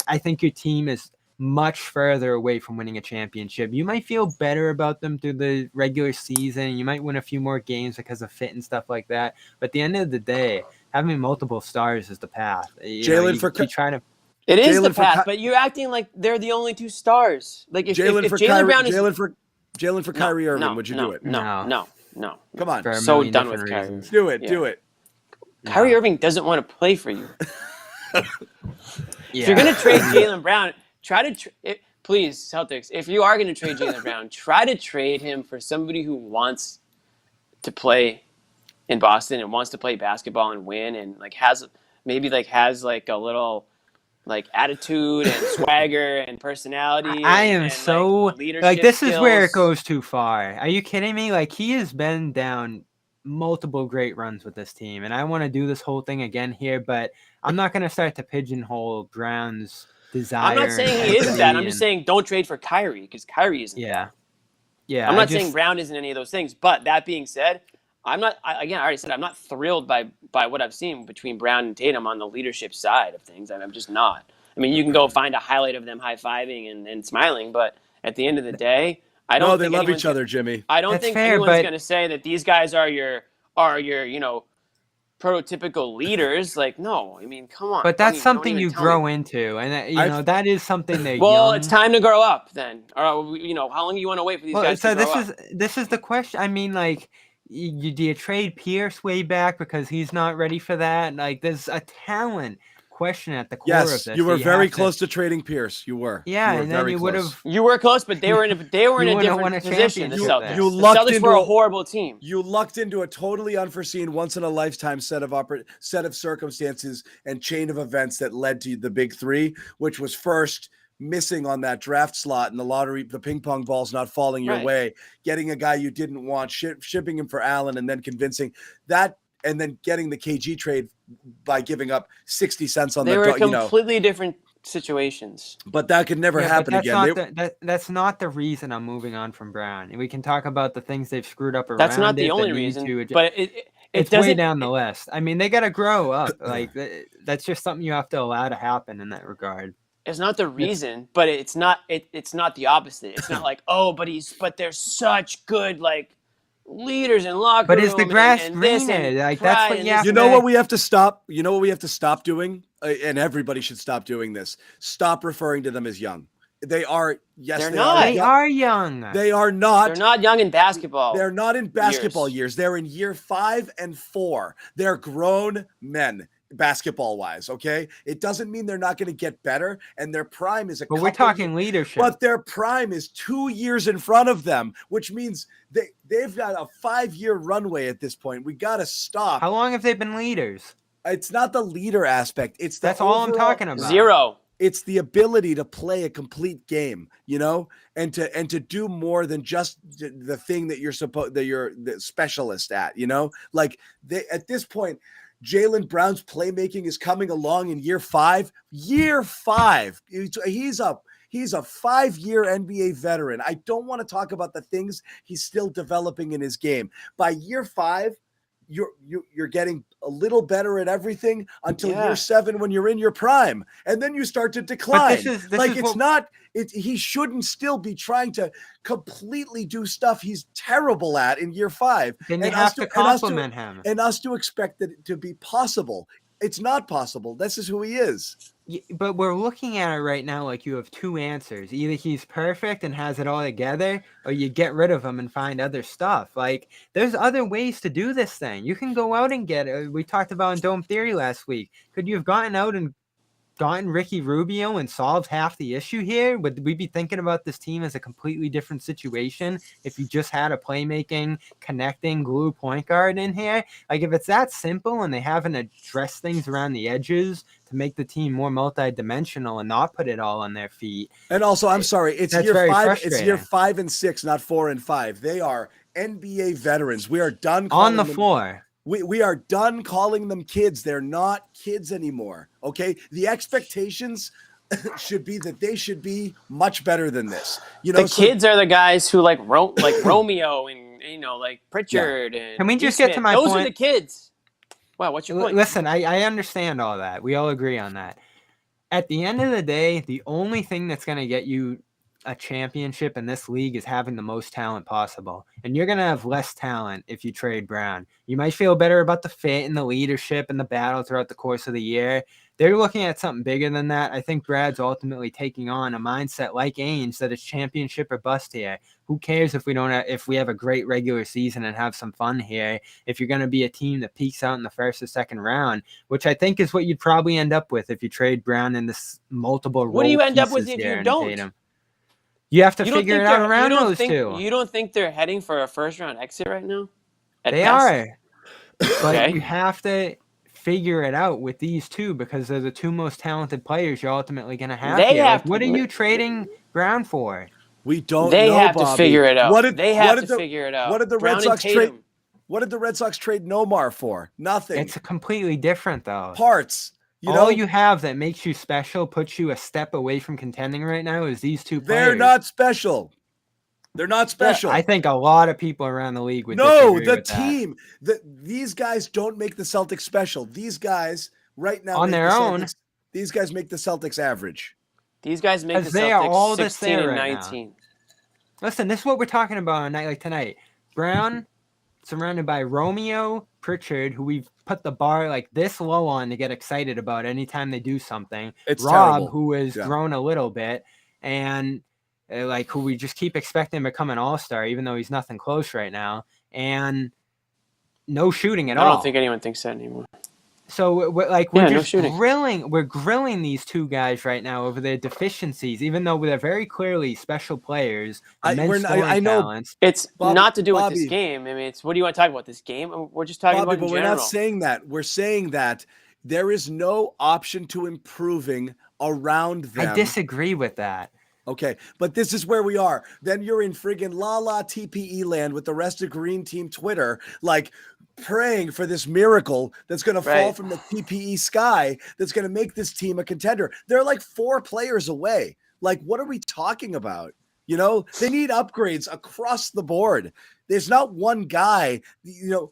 I think your team is much further away from winning a championship. You might feel better about them through the regular season. You might win a few more games because of fit and stuff like that. But at the end of the day, having multiple stars is the path. You try to. It is Jaylen the for path, but you're acting like they're the only two stars. Like if Jaylen for Jaylen Brown is Jaylen for Kyrie Irving, would you do it? No. Come on, For a So million done with different Kyrie. reasons. do it. Yeah. Do it. Kyrie Irving doesn't want to play for you. Yeah. If you're gonna trade Jaylen Brown, please, Celtics. If you are gonna trade Jaylen Brown, try to trade him for somebody who wants to play in Boston and wants to play basketball and win, and has a little attitude and swagger and personality. I am and so leadership this is where it skills. goes too far. Are you kidding me? Like, he has been down multiple great runs with this team, and I want to do this whole thing again here, but I'm not going to start to pigeonhole Brown's desire. I'm not saying he isn't that. I'm just saying don't trade for Kyrie, because Kyrie isn't that. Yeah. I'm not saying Brown isn't any of those things, but that being said, I already said I'm not thrilled by what I've seen between Brown and Tatum on the leadership side of things. I'm just not. I mean, you can go find a highlight of them high-fiving and smiling, but at the end of the day, I don't think they love anyone's each other, Jimmy. I don't That's think fair, anyone's but- going to say that these guys are your prototypical leaders. Like, no, I mean, come on. But that's Don't something even you tell grow me. into, and that is something that. Well, it's time to grow up then. Or how long do you want to wait for these guys So to grow up? this is the question. I mean, like, do you trade Pierce way back because he's not ready for that? Like, there's a talent question at the core of Yes, this. you were that very have close to trading Pierce. You were. Yeah, you were and then very you close. would have. You were close, but they were in a wouldn't won different a position. The championship Celtics. there. You The lucked Celtics into were a a- horrible team. You lucked into a totally unforeseen, once in a lifetime set of circumstances and chain of events that led to the big three, which was first missing on that draft slot and the lottery, the ping pong balls not falling your Right. way, getting a guy you didn't want, shipping him for Allen, and then convincing that, and then getting the KG trade by giving up 60 cents on They the were you know. completely different situations. But that could never happen that's again. That's not the reason I'm moving on from Brown. We can talk about the things they've screwed up around. That's not the it, only that need reason, to but it's doesn't way down the list. I mean, they got to grow up. Like that's just something you have to allow to happen in that regard. It's not the reason, but it's not the opposite. It's not like, oh, but they're such good like leaders in locker But room. is the grass and this greener? and Like that's pride what and you this have You to know what we have to stop? You know what we have to stop doing? And everybody should stop doing this. Stop referring to them as young. They are, yes, They're they not. are. They are young. They are not. They're not young in basketball. They're not in basketball years. They're in year 5 and 4. They're grown men, basketball wise. Okay, it doesn't mean they're not going to get better. And their prime is But we're talking leadership. But their prime is 2 years in front of them, which means they've got a 5-year runway at this point. We got to stop. How long have they been leaders? It's not the leader aspect. It's that's all I'm talking about. 0. It's the ability to play a complete game, you know, and to do more than just the thing that you're the specialist at, you know, like at this point, Jaylen Brown's playmaking is coming along in year 5. Year 5, he's a 5-year NBA veteran. I don't want to talk about the things he's still developing in his game. By year 5, you're getting a little better at everything until year 7 when you're in your prime, and then you start to decline. He shouldn't still be trying to completely do stuff he's terrible at in year 5. Then you have to compliment him. And us to expect that to be possible. It's not possible. This is who he is. But we're looking at it right now like you have 2 answers. Either he's perfect and has it all together, or you get rid of him and find other stuff. Like, there's other ways to do this thing. You can go out and get it. We talked about in Dome Theory last week. Could you have gotten out and gotten Ricky Rubio and solved half the issue here? Would we be thinking about this team as a completely different situation if you just had a playmaking, connecting, glue point guard in here? Like, if it's that simple and they haven't addressed things around the edges to make the team more multi-dimensional and not put it all on their feet. And also, I'm sorry, it's year 5. It's year 5 and 6, not 4 and 5. They are NBA veterans. We are done on the floor. We are done calling them kids. They're not kids anymore. Okay, the expectations should be that they should be much better than this. You know, kids are the guys who like Romeo and like Pritchard. And can we just get to my point? Those are the kids. Wow, what's your point? Listen, I understand all that. We all agree on that. At the end of the day, the only thing that's going to get you a championship in this league is having the most talent possible. And you're going to have less talent if you trade Brown. You might feel better about the fit and the leadership and the battle throughout the course of the year. They're looking at something bigger than that. I think Brad's ultimately taking on a mindset like Ainge that it's championship or bust here. Who cares if we have a great regular season and have some fun here? If you're going to be a team that peaks out in the first or second round, which I think is what you'd probably end up with if you trade Brown in this multiple role. What do you end up with if you don't? Tatum. You have to figure it out around those 2. You don't think they're heading for a first-round exit right now? They are. But you have to figure it out with these 2 because they're the 2 most talented players you're ultimately going to have here. What are you trading Brown for? We don't They know, have Bobby. to figure it out. They have to figure it out. What did the Brown Red Sox and trade? What did the Red Sox trade Nomar for? Nothing. It's completely different, though. Parts. All you have that makes you special, puts you a step away from contending right now is these 2 players. They're not special. They're not special. Yeah, I think a lot of people around the league would disagree with team. These guys don't make the Celtics special. These guys right now on their own. These guys make the Celtics average. These guys make the Celtics 16 and 19. Now. Listen, this is what we're talking about on a night like tonight. Brown surrounded by Romeo, Pritchard, who we've put the bar like this low on to get excited about anytime they do something. It's Rob, terrible. Who has grown a little bit, and who we just keep expecting to become an all-star, even though he's nothing close right now, and no shooting at all. I don't think anyone thinks that anymore. So we're grilling these 2 guys right now over their deficiencies, even though they're very clearly special players. I know talents. It's not to do with this game. I mean, it's what do you want to talk about this game? We're just talking about in general. We're not saying that. We're saying that There is no option to improving around them. I disagree with that. Okay, but this is where we are. Then you're in friggin' la TPE land with the rest of Green Team Twitter, like praying for this miracle that's going to fall from the TPE sky that's going to make this team a contender. They're like 4 players away. Like, what are we talking about? You know, they need upgrades across the board. There's not one guy, you know,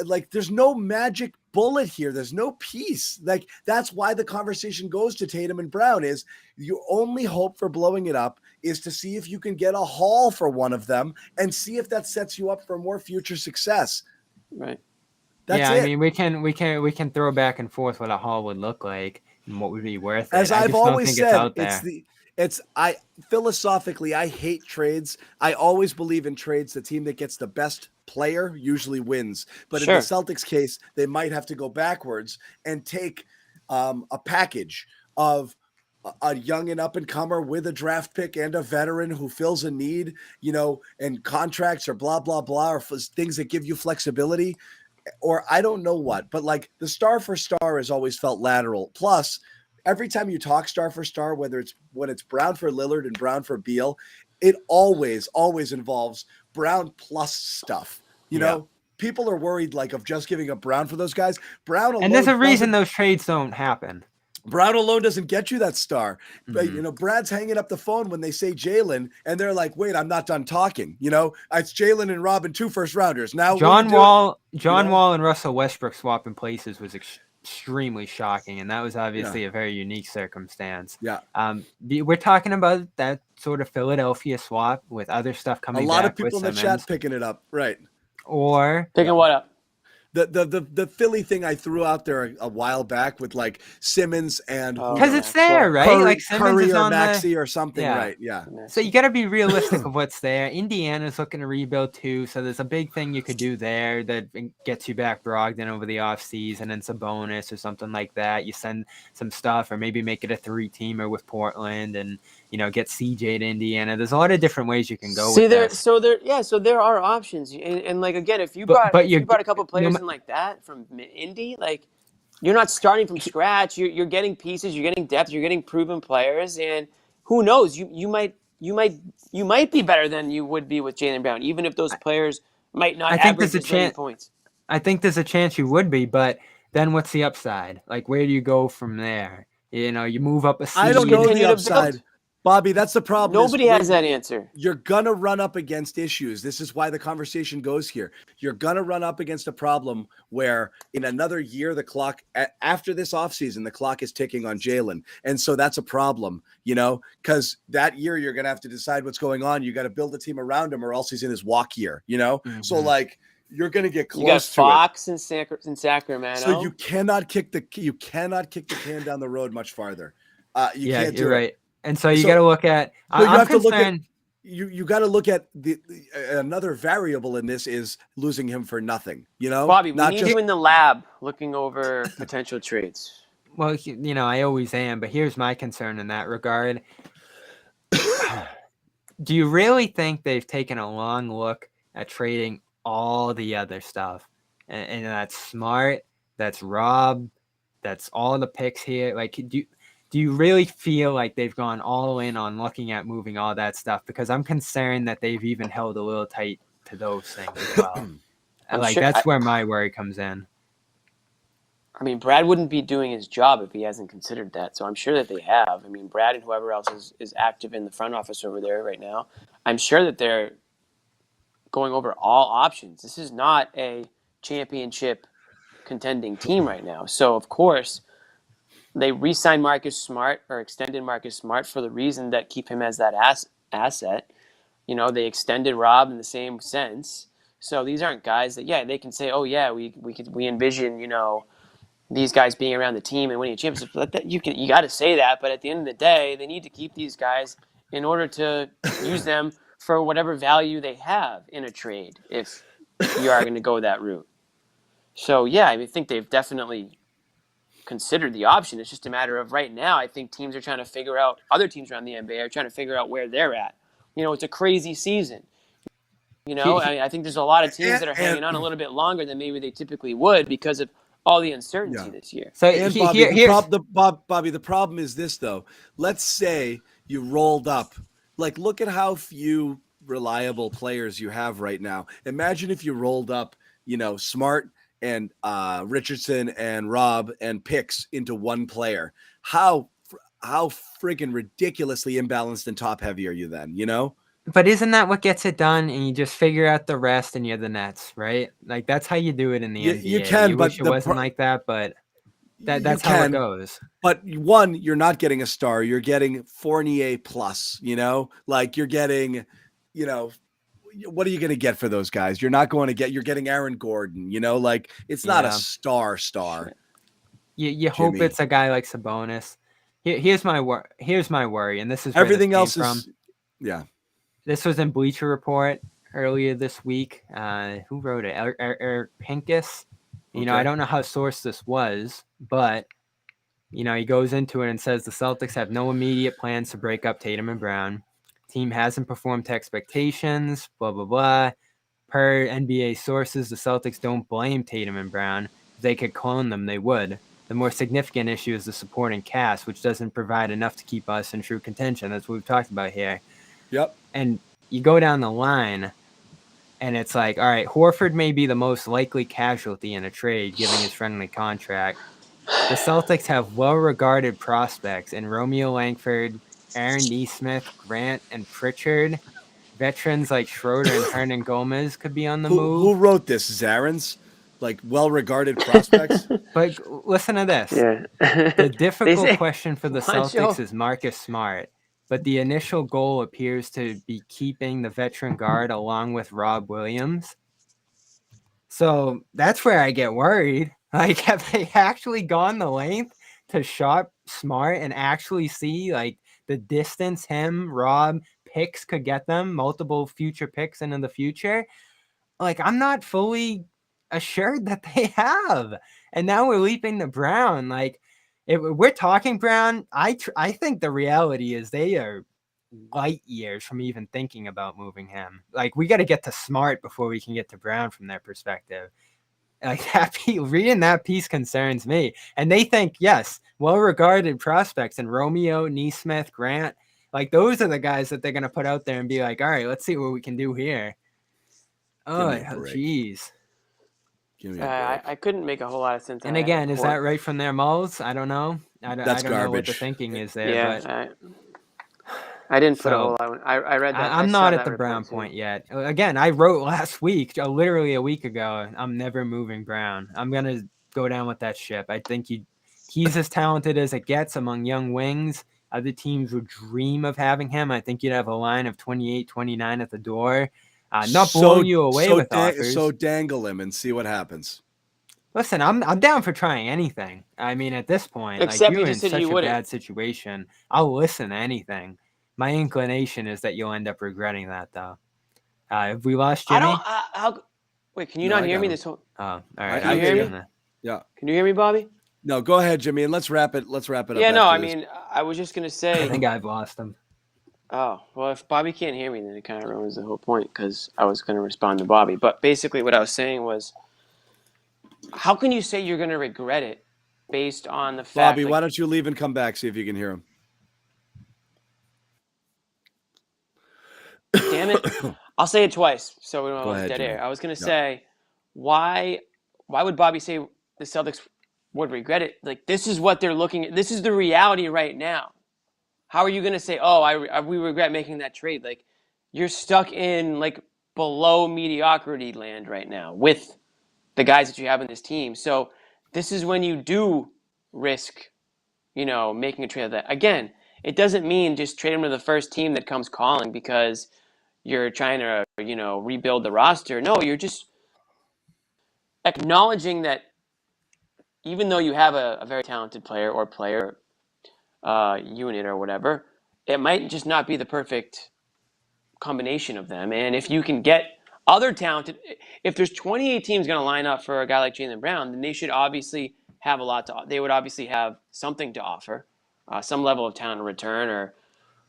like there's no magic bullet here. There's no piece. Like that's why the conversation goes to Tatum and Brown is your only hope for blowing it up is to see if you can get a haul for one of them and see if that sets you up for more future success. Right. That's it. I mean, we can throw back and forth what a haul would look like and what would be worth it. As I've always said, I philosophically, I hate trades. I always believe in trades. The team that gets the best player usually wins. But in the Celtics case, they might have to go backwards and take a package of a young and up and comer with a draft pick and a veteran who fills a need, you know, and contracts or blah, blah, blah, or things that give you flexibility or I don't know what, but like the star for star has always felt lateral. Plus, every time you talk star for star, whether it's when it's Brown for Lillard and Brown for Beal, it always involves Brown plus stuff. You know, people are worried like of just giving up Brown for those guys. Brown alone, and there's a reason those trades don't happen. Brown alone doesn't get you that star. But, you know, Brad's hanging up the phone when they say Jalen, and they're like, wait, I'm not done talking. You know, it's Jalen and Rob and 2 first rounders. Now John Wall and Russell Westbrook swapping places was extremely shocking, and that was obviously a very unique circumstance. We're talking about that sort of Philadelphia swap with other stuff coming back. A lot of people in the chat picking it up, right? Or picking what up? The Philly thing I threw out there a while back with like Simmons and because it's there, right? Curry, like Simmons Curry is or on Maxey or something, right? Yeah. So you got to be realistic of what's there. Indiana's looking to rebuild too, so there's a big thing you could do there that gets you back Brogdon over the offseason and Sabonis or something like that. You send some stuff, or maybe make it a 3-teamer with Portland, and you know get CJ to Indiana. There's a lot of different ways you can go. So there are options, and like again, if you brought a couple players in like that from Indy, like you're not starting from scratch. You're getting pieces, you're getting depth, you're getting proven players, and who knows, you might be better than you would be with Jaylen Brown, even if those players might not average as many points. I think there's a chance you would be, but then what's the upside? Like, where do you go from there? You know, you move up a seed. I don't know the upside. Bobby, that's the problem. Nobody has that answer. You're going to run up against issues. This is why the conversation goes here. You're going to run up against a problem where in another year, the clock, after this offseason, the clock is ticking on Jalen. And so that's a problem, you know, because that year you're going to have to decide what's going on. You got to build a team around him or else he's in his walk year, you know? Mm-hmm. So like, you're going to get close to it. You got Fox in Sacramento. So you cannot kick the can down the road much farther. You can't do you're right. And so you got to look at. You got to look at the another variable in this is losing him for nothing. You know, Bobby, we need you in the lab looking over potential trades. Well, you know, I always am, but here's my concern in that regard. Do you really think they've taken a long look at trading all the other stuff, and that's smart? That's Rob. That's all the picks here. Like, do you really feel like they've gone all in on looking at moving all that stuff? Because I'm concerned that they've even held a little tight to those things as well. That's where my worry comes in. I mean, Brad wouldn't be doing his job if he hasn't considered that. So I'm sure that they have. I mean, Brad and whoever else is active in the front office over there right now, I'm sure that they're going over all options. This is not a championship contending team right now. So, of course, they re-signed Marcus Smart or extended Marcus Smart for the reason that keep him as that asset. You know, they extended Rob in the same sense. So these aren't guys that, they can say, oh yeah, we envision, you know, these guys being around the team and winning a championship. You got to say that, but at the end of the day, they need to keep these guys in order to use them for whatever value they have in a trade if you are going to go that route. So I think they've definitely considered the option. It's just a matter of right now, I think teams are trying to figure out, other teams around the NBA are trying to figure out where they're at. You know, it's a crazy season. You know, I think there's a lot of teams that are hanging on a little bit longer than maybe they typically would because of all the uncertainty Yeah. this year. So And Bobby, here's Bobby, the problem is this though. Let's say you rolled up. Like, look at how few reliable players you have right now. Imagine if you rolled up, Smart and Richardson and Rob and Picks into one player. How friggin' ridiculously imbalanced and top heavy are you then? But isn't that what gets it done? And you just figure out the rest and you're the Nets, right? Like that's how you do it in the You NBA. can, You but wish it wasn't like that, but you that's how it can. goes. But one, you're not getting a star. You're getting Fournier plus, like you're getting, what are you going to get for those guys? You're not going to you're getting Aaron Gordon, like it's not a star. You hope Jimmy. it's a guy like Sabonis. Here's my worry, and this is Everything where else this came is, from. yeah. This was in Bleacher Report earlier this week. Who wrote it? Eric Pincus. Okay. I don't know how sourced this was, but he goes into it and says the Celtics have no immediate plans to break up Tatum and Brown. Team hasn't performed to expectations, blah, blah, blah. Per NBA sources, the Celtics don't blame Tatum and Brown. If they could clone them, they would. The more significant issue is the supporting cast, which doesn't provide enough to keep us in true contention. That's what we've talked about here. Yep. And you go down the line, and it's like, all right, Horford may be the most likely casualty in a trade, given his friendly contract. The Celtics have well-regarded prospects in Romeo Langford, Aaron Nesmith, Grant, and Pritchard. Veterans like Schroeder and Hernan Gomez could be on the move. Who wrote this? Zarans? Like well-regarded prospects? But listen to this. Yeah. The difficult question for the Juancho. Celtics is Marcus Smart, but the initial goal appears to be keeping the veteran guard along with Rob Williams. So that's where I get worried. Like, have they actually gone the length to shop Smart and actually see like the distance him, Rob, picks could get them, multiple future picks into the future? Like, I'm not fully assured that they have. And now we're leaping to Brown. Like, if we're talking Brown, I think the reality is they are light years from even thinking about moving him. Like, we got to get to Smart before we can get to Brown from their perspective. Like, reading that piece concerns me. And they think, yes, well-regarded prospects in Romeo, Nesmith, Grant. Like, those are the guys that they're going to put out there and be like, all right, let's see what we can do here. Oh, jeez. I couldn't make a whole lot of sense. And again, is that right from their mouths? I don't know. I don't know what the thinking is there. Yeah, but I didn't put a whole lot. I read that. I'm not at the Brown point yet. Again, I wrote last week, literally a week ago, I'm never moving Brown. I'm going to go down with that ship. I think he's as talented as it gets among young wings. Other teams would dream of having him. I think you'd have a line of 28, 29 at the door. Not blowing you away with offers. So dangle him and see what happens. Listen, I'm down for trying anything. I mean, at this point, except you're you in just said such you a wouldn't. bad situation. I'll listen to anything. My inclination is that you'll end up regretting that, though. Have we lost Jimmy? Wait, can you not hear me Oh, all right. Can you hear me? Yeah. Can you hear me, Bobby? No, go ahead, Jimmy, and let's wrap it. Let's wrap it up. Yeah, no, I mean, I was just gonna say. I think I've lost him. Oh, well, if Bobby can't hear me, then it kind of ruins the whole point because I was going to respond to Bobby. But basically what I was saying was, how can you say you're going to regret it based on the fact... Bobby, why don't you leave and come back, see if you can hear him. Damn it. I'll say it twice so we don't Go have ahead, dead Jimmy. air. I was going to say, why would Bobby say the Celtics would regret it? Like, this is what they're looking at. This is the reality right now. How are you going to say, we regret making that trade? Like, you're stuck in, like, below mediocrity land right now with the guys that you have in this team. So this is when you do risk, making a trade like that. Again, it doesn't mean just trade him to the first team that comes calling because you're trying to, rebuild the roster. No, you're just acknowledging that even though you have a very talented player unit or whatever, it might just not be the perfect combination of them. And if you can get other talented, if there's 28 teams going to line up for a guy like Jaylen Brown, then they should obviously have they would obviously have something to offer, some level of talent in return, or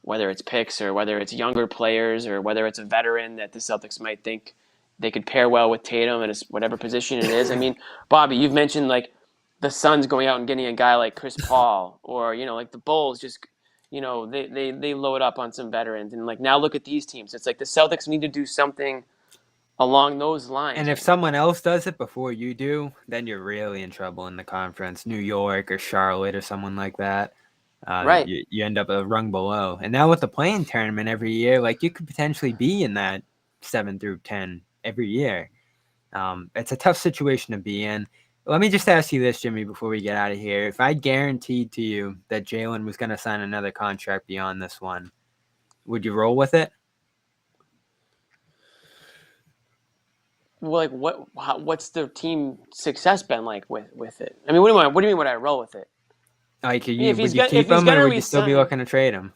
whether it's picks or whether it's younger players or whether it's a veteran that the Celtics might think they could pair well with Tatum at whatever position it is. I mean, Bobby, you've mentioned like the Suns going out and getting a guy like Chris Paul, or like the Bulls just they load up on some veterans, and like now look at these teams. It's like the Celtics need to do something along those lines. And if someone else does it before you do, then you're really in trouble in the conference. New York or Charlotte or someone like that. Right. You end up a rung below. And now with the playing tournament every year, like you could potentially be in that 7 through 10 every year. It's a tough situation to be in. Let me just ask you this, Jimmy, before we get out of here. If I guaranteed to you that Jaylen was going to sign another contract beyond this one, would you roll with it? Well, like what's the team success been like with it? I mean, what do you mean would I roll with it? Like, would if you he's keep him, or would you still be looking to trade him?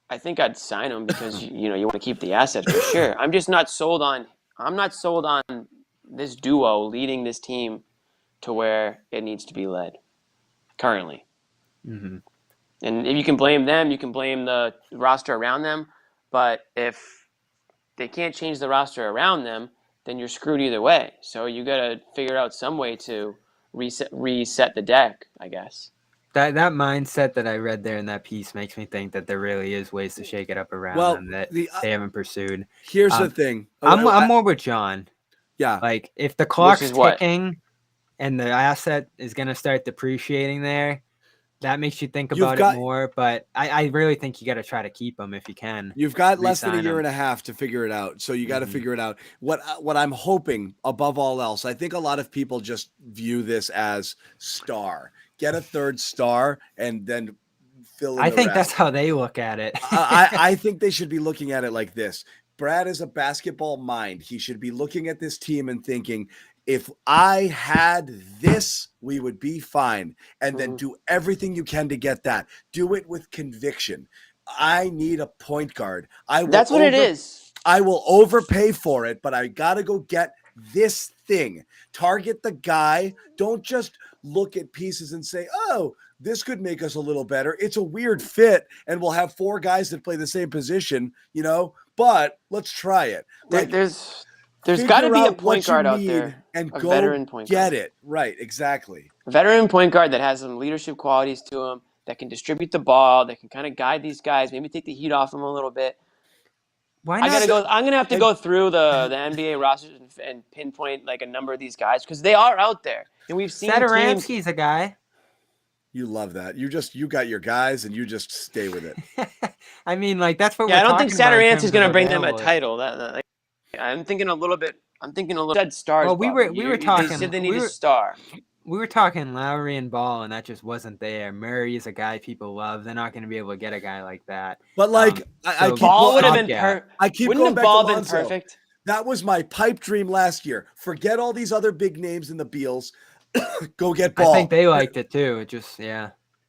I think I'd sign him because you want to keep the asset for sure. I'm just not sold on. I'm not sold on this duo leading this team to where it needs to be led currently. Mm-hmm. And if you can blame them, you can blame the roster around them. But if they can't change the roster around them, then you're screwed either way. So you got to figure out some way to reset the deck, I guess. That mindset that I read there in that piece makes me think that there really is ways to shake it up around them that they haven't pursued. Here's the thing. I'm more with John. Yeah. Like, if the clock's ticking and the asset is going to start depreciating there, that makes you think about it more. But I really think you got to try to keep them if you can. You've got less than a year and a half to figure it out. So you got to figure it out. What I'm hoping above all else, I think a lot of people just view this as star. Get a third star and then fill in the rest. That's how they look at it. I think they should be looking at it like this. Brad is a basketball mind. He should be looking at this team and thinking, if I had this, we would be fine. And then do everything you can to get that. Do it with conviction. I need a point guard. That's what it is. I will overpay for it, but I got to go get this thing. Target the guy. Don't just look at pieces and say, oh, this could make us a little better. It's a weird fit, and we'll have 4 guys that play the same position, but let's try it. Like, there's got to be a point guard out there, and a go veteran point get guard. it. Right, exactly. A veteran point guard that has some leadership qualities to him, that can distribute the ball, that can kind of guide these guys, maybe take the heat off them a little bit. Why not? I'm gonna have to go through the NBA rosters and pinpoint like a number of these guys because they are out there, and we've seen Satoransky's a guy. You love that. You got your guys, and you just stay with it. I mean, like, that's what. I don't think Satoransky's gonna bring them a title. I'm thinking a little bit. Said stars. Well, we were talking. They said they need a star. We were talking Lowry and Ball, and that just wasn't there. Murray is a guy people love. They're not going to be able to get a guy like that. But Ball would have been perfect. Wouldn't have Ball been perfect? That was my pipe dream last year. Forget all these other big names in the Beals. Go get Ball. I think they liked it too. It just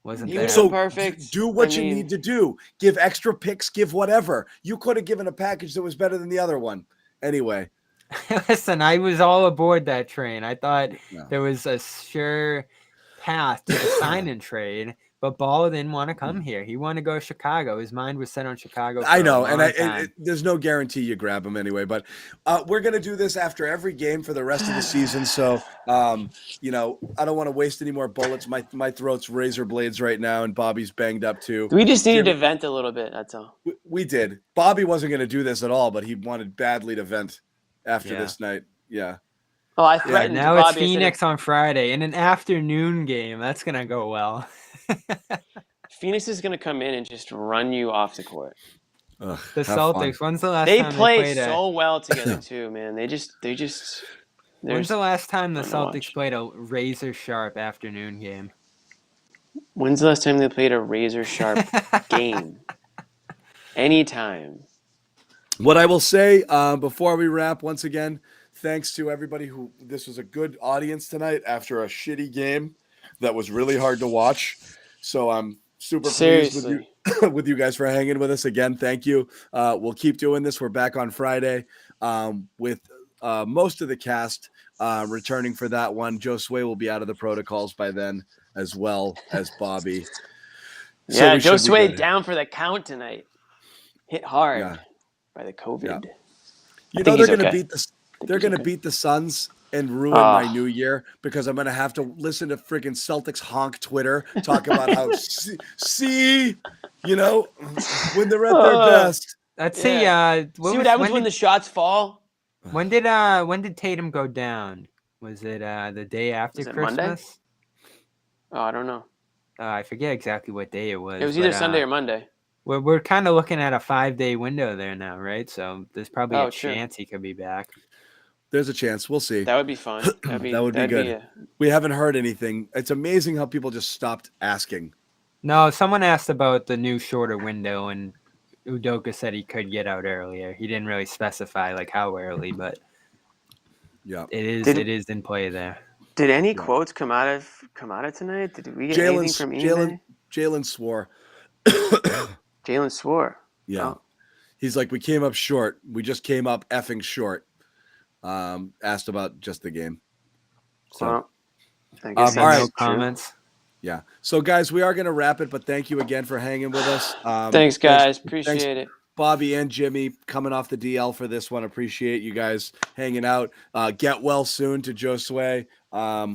wasn't there. So perfect. Do what you need to do. Give extra picks. Give whatever. You could have given a package that was better than the other one. Anyway. Listen, I was all aboard that train. I thought there was a sure path to the sign and trade, but Ball didn't want to come here. He wanted to go to Chicago. His mind was set on Chicago. I know, and there's no guarantee you grab him anyway. But we're gonna do this after every game for the rest of the season. So, I don't want to waste any more bullets. My throat's razor blades right now, and Bobby's banged up too. We just needed to vent a little bit. That's all. We did. Bobby wasn't gonna do this at all, but he wanted badly to vent. After this night, Oh, I threatened. Now Bobby, it's Phoenix on Friday in an afternoon game. That's gonna go well. Phoenix is gonna come in and just run you off the court. The Celtics. When's the last time they play so well together too, man? They just. When's the last time the Celtics played a razor sharp afternoon game? When's the last time they played a razor sharp game? Anytime. What I will say before we wrap, once again, thanks to everybody this was a good audience tonight after a shitty game that was really hard to watch. So I'm super pleased with you guys for hanging with us again. Thank you. We'll keep doing this. We're back on Friday with most of the cast returning for that one. Joe Sway will be out of the protocols by then, as well as Bobby. Yeah, Joe Sway down for the count tonight. Hit hard. Yeah. By the COVID. Yeah. They're going to beat the Suns and ruin my new year because I'm going to have to listen to freaking Celtics honk Twitter talk about how, see, you know, when they're at their best. Let's Yeah. see. See what happens when the shots fall? When did Tatum go down? Was it the day after Was it Monday? Christmas? Oh, I don't know. I forget exactly what day it was. It was either Sunday or Monday. We're kind of looking at a 5-day window there now, right? So there's probably a chance he could be back. There's a chance. We'll see. That would be fun. That would be good. We haven't heard anything. It's amazing how people just stopped asking. No, someone asked about the new shorter window, and Udoka said he could get out earlier. He didn't really specify like how early, but yeah, it is in play there. Did any quotes come out of tonight? Did we get anything from Ime? Jalen swore. Jalen swore. Yeah. Oh. He's like, we came up short. We just came up effing short. Asked about just the game. So, well, I guess all right, no comments. Yeah. So, guys, we are going to wrap it, but thank you again for hanging with us. Thanks, guys. Appreciate it. Bobby and Jimmy coming off the DL for this one. Appreciate you guys hanging out. Get well soon to Josue,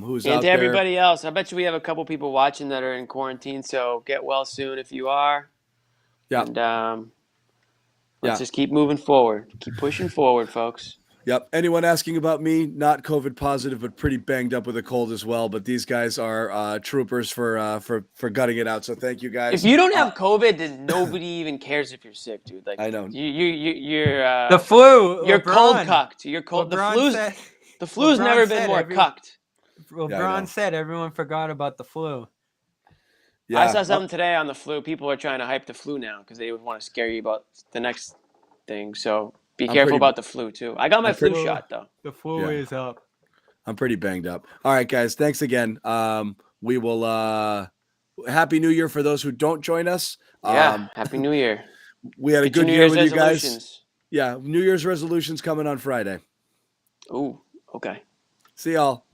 who's and out to there. Everybody else. I bet you we have a couple people watching that are in quarantine, so get well soon if you are. Yeah. And let's just keep moving forward. Keep pushing forward, folks. Yep. Anyone asking about me? Not COVID positive, but pretty banged up with a cold as well. But these guys are troopers for gutting it out. So thank you guys. If you don't have COVID, then nobody even cares if you're sick, dude. Like I know you're the flu. You're LeBron. cold cucked. You're cold. LeBron The flu's never been more cucked. LeBron said everyone forgot about the flu. Yeah. I saw something today on the flu. People are trying to hype the flu now because they would want to scare you about the next thing. So be careful about the flu, too. I got my flu shot, though. The flu is up. I'm pretty banged up. All right, guys. Thanks again. We will Happy New Year for those who don't join us. Yeah, Happy New Year. We had a good year with you guys. Yeah, New Year's resolutions coming on Friday. Ooh, okay. See y'all.